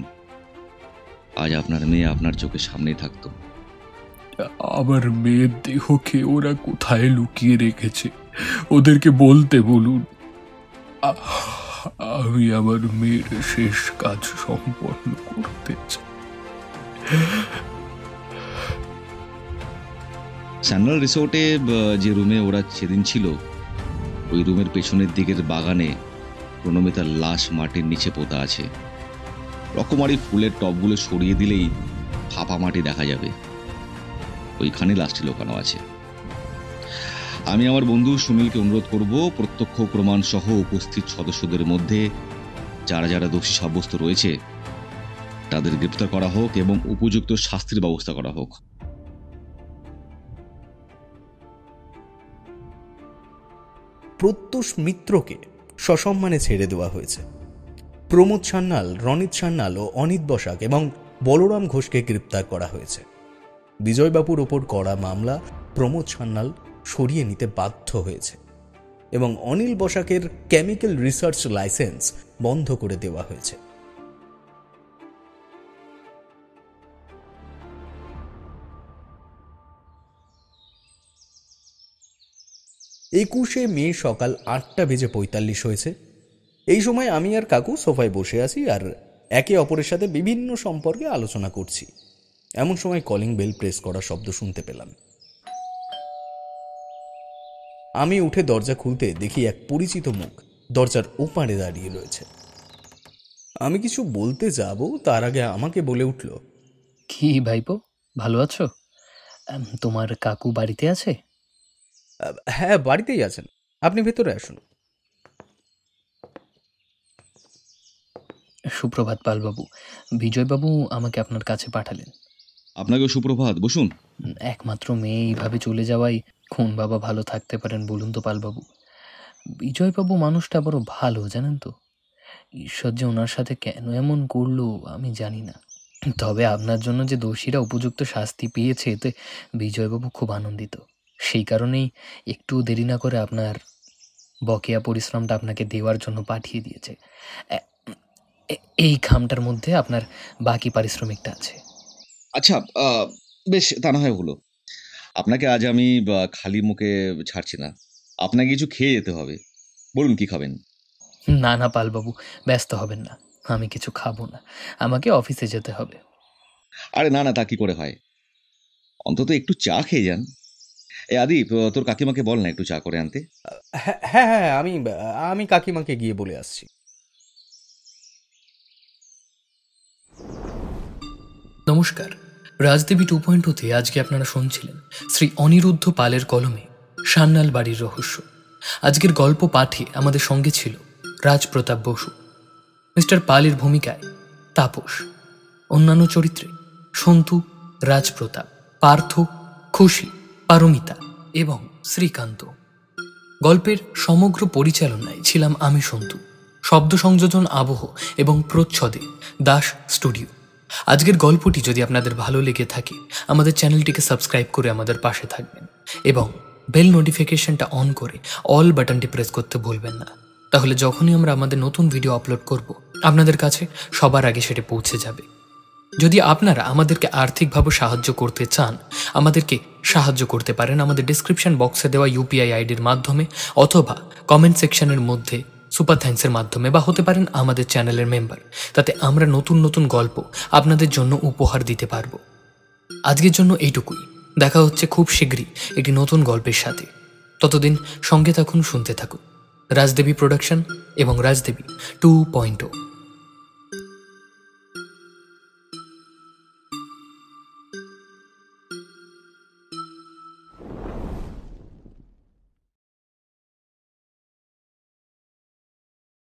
আজ আপনার মেয়ে আপনার চোখের সামনেই থাকতো। আমার মেয়ের দেহকে ওরা কোথায় লুকিয়ে রেখেছে ওদেরকে বলতে বলুন। আমি আমার মেয়ের শেষ কাজ সম্পন্ন করতে চাই। স্যান্ডাল রিসোর্টে যে রুমে ওরা সেদিন ছিল, ওই রুমের পেছনের দিকের বাগানে প্রণমিতার লাশ মাটির নিচে পোতা আছে। রকমারি ফুলের টবগুলো সরিয়ে দিলেই ফাঁপা মাটি দেখা যাবে, ওইখানে লাশটি লুকানো আছে। আমি আমার বন্ধু সুনীলকে অনুরোধ করব, প্রত্যক্ষ প্রমাণ সহ উপস্থিত সদস্যদের মধ্যে যারা যারা দোষী সাব্যস্ত রয়েছে তাদের গ্রেপ্তার করা হোক এবং উপযুক্ত শাস্তির ব্যবস্থা করা হোক। প্রত্যুষ মিত্রকে সসম্মানে ছেড়ে দেওয়া হয়েছে। প্রমোদ সান্যাল, রনিত সান্যাল ও অনিত বসাক এবং বলরাম ঘোষকে গ্রেপ্তার করা হয়েছে। বিজয়বাবুর ওপর করা মামলা প্রমোদ সান্যাল সরিয়ে নিতে বাধ্য হয়েছে এবং অনিল বসাকের কেমিক্যাল রিসার্চ লাইসেন্স বন্ধ করে দেওয়া হয়েছে। একুশে মে সকাল 8:45 হয়েছে। এই সময় আমি আর কাকু সোফায় বসে আছি আর একে অপরের সাথে বিভিন্ন সম্পর্কে আলোচনা করছি। এমন সময় কলিং বেল প্রেস করা শব্দ শুনতে পেলাম। আমি উঠে দরজা খুলতে দেখি এক পরিচিত মুখ দরজার ওপারে দাঁড়িয়ে রয়েছে। আমি কিছু বলতে যাব তার আগে আমাকে বলে উঠল, কি ভাইপো, ভালো আছো? তোমার কাকু বাড়িতে আছে? হ্যাঁ, বাড়িতেই আছেন, আপনি ভেতরে আসুন। সুপ্রভাত পালবাবু, বিজয়বাবু আমাকে আপনার কাছে পাঠালেন। আপনাকেও সুপ্রভাত, বসুন। একমাত্র মেয়ে এইভাবে চলে যাওয়ায় কোন বাবা ভালো থাকতে পারেন বলুন তো পালবাবু? বিজয়বাবু মানুষটা বড় ভালো, জানেন তো। ঈশ্বর যে ওনার সাথে কেন এমন করলো আমি জানি না, তবে আপনার জন্য যে দোষীরা উপযুক্ত শাস্তি পেয়েছে এতে বিজয়বাবু খুব আনন্দিত। সেই কারণেই একটু দেরি না করে আপনার বকেয়া পরিশ্রমটা আপনাকে দেওয়ার জন্য পাঠিয়ে দিয়েছে। এই খামটার মধ্যে আপনার বাকি পারিশ্রমিকটা আছে। আচ্ছা, বেশ, তা না হয় হলো। আপনাকে আজ আমি খালি মুখে ছাড়ছি না, আপনাকে কিছু খেয়ে যেতে হবে। বলুন কি খাবেন? না না পালবাবু, ব্যস্ত হবেন না, আমি কিছু খাবো না, আমাকে অফিসে যেতে হবে। আরে না না, তা কি করে হয়, অন্তত একটু চা খেয়ে যান। আদিপ, তোর কাকিমাকে বল না একটু চা করে আনতে। হ্যাঁ হ্যাঁ, আমি কাকিমাকে গিয়ে বলে আসছি। নমস্কার, রাজদেবী 2.0-তে আজকে আপনারা শুনছিলেন শ্রী অনিরুদ্ধ পালের কলমে সান্যাল বাড়ির রহস্য। আজকের গল্প পাঠে আমাদের সঙ্গে ছিল রাজপ্রতাপ বসু, মিস্টার পালের ভূমিকায় তাপস, অন্যান্য চরিত্রে সন্তু, রাজপ্রতাপ, পার্থ, খুশি, পারমিতা এবং শ্রীকান্ত। গল্পের সমগ্র পরিচালনায় ছিলাম আমি সন্তু, শব্দ সংযোজন, আবহ এবং প্রচ্ছদে দাস স্টুডিও। আজকের গল্পটি যদি আপনাদের ভালো লেগে থাকে আমাদের চ্যানেলটিকে সাবস্ক্রাইব করে আমাদের পাশে থাকবেন এবং বেল নোটিফিকেশনটা অন করে অল বাটনটি প্রেস করতে ভুলবেন না। তাহলে যখনই আমরা আমাদের নতুন ভিডিও আপলোড করব আপনাদের কাছে সবার আগে সেটা পৌঁছে যাবে। যদি আপনারা আমাদেরকে আর্থিকভাবে সাহায্য করতে চান, আমাদেরকে সাহায্য করতে পারেন আমাদের ডিসক্রিপশন বক্সে দেওয়া ইউপিআই আইডির মাধ্যমে, অথবা কমেন্ট সেকশনের মধ্যে সুপার থ্যাঙ্কসের মাধ্যমে, বা হতে পারেন আমাদের চ্যানেলের মেম্বার। তাতে আমরা নতুন নতুন গল্প আপনাদের জন্য উপহার দিতে পারবো। আজকের জন্য এইটুকুই। দেখা হচ্ছে খুব শীঘ্রই একটি নতুন গল্পের সাথে। ততদিন সঙ্গে থাকুন, শুনতে থাকুন রাজদেবী প্রোডাকশন এবং রাজদেবী 2.0।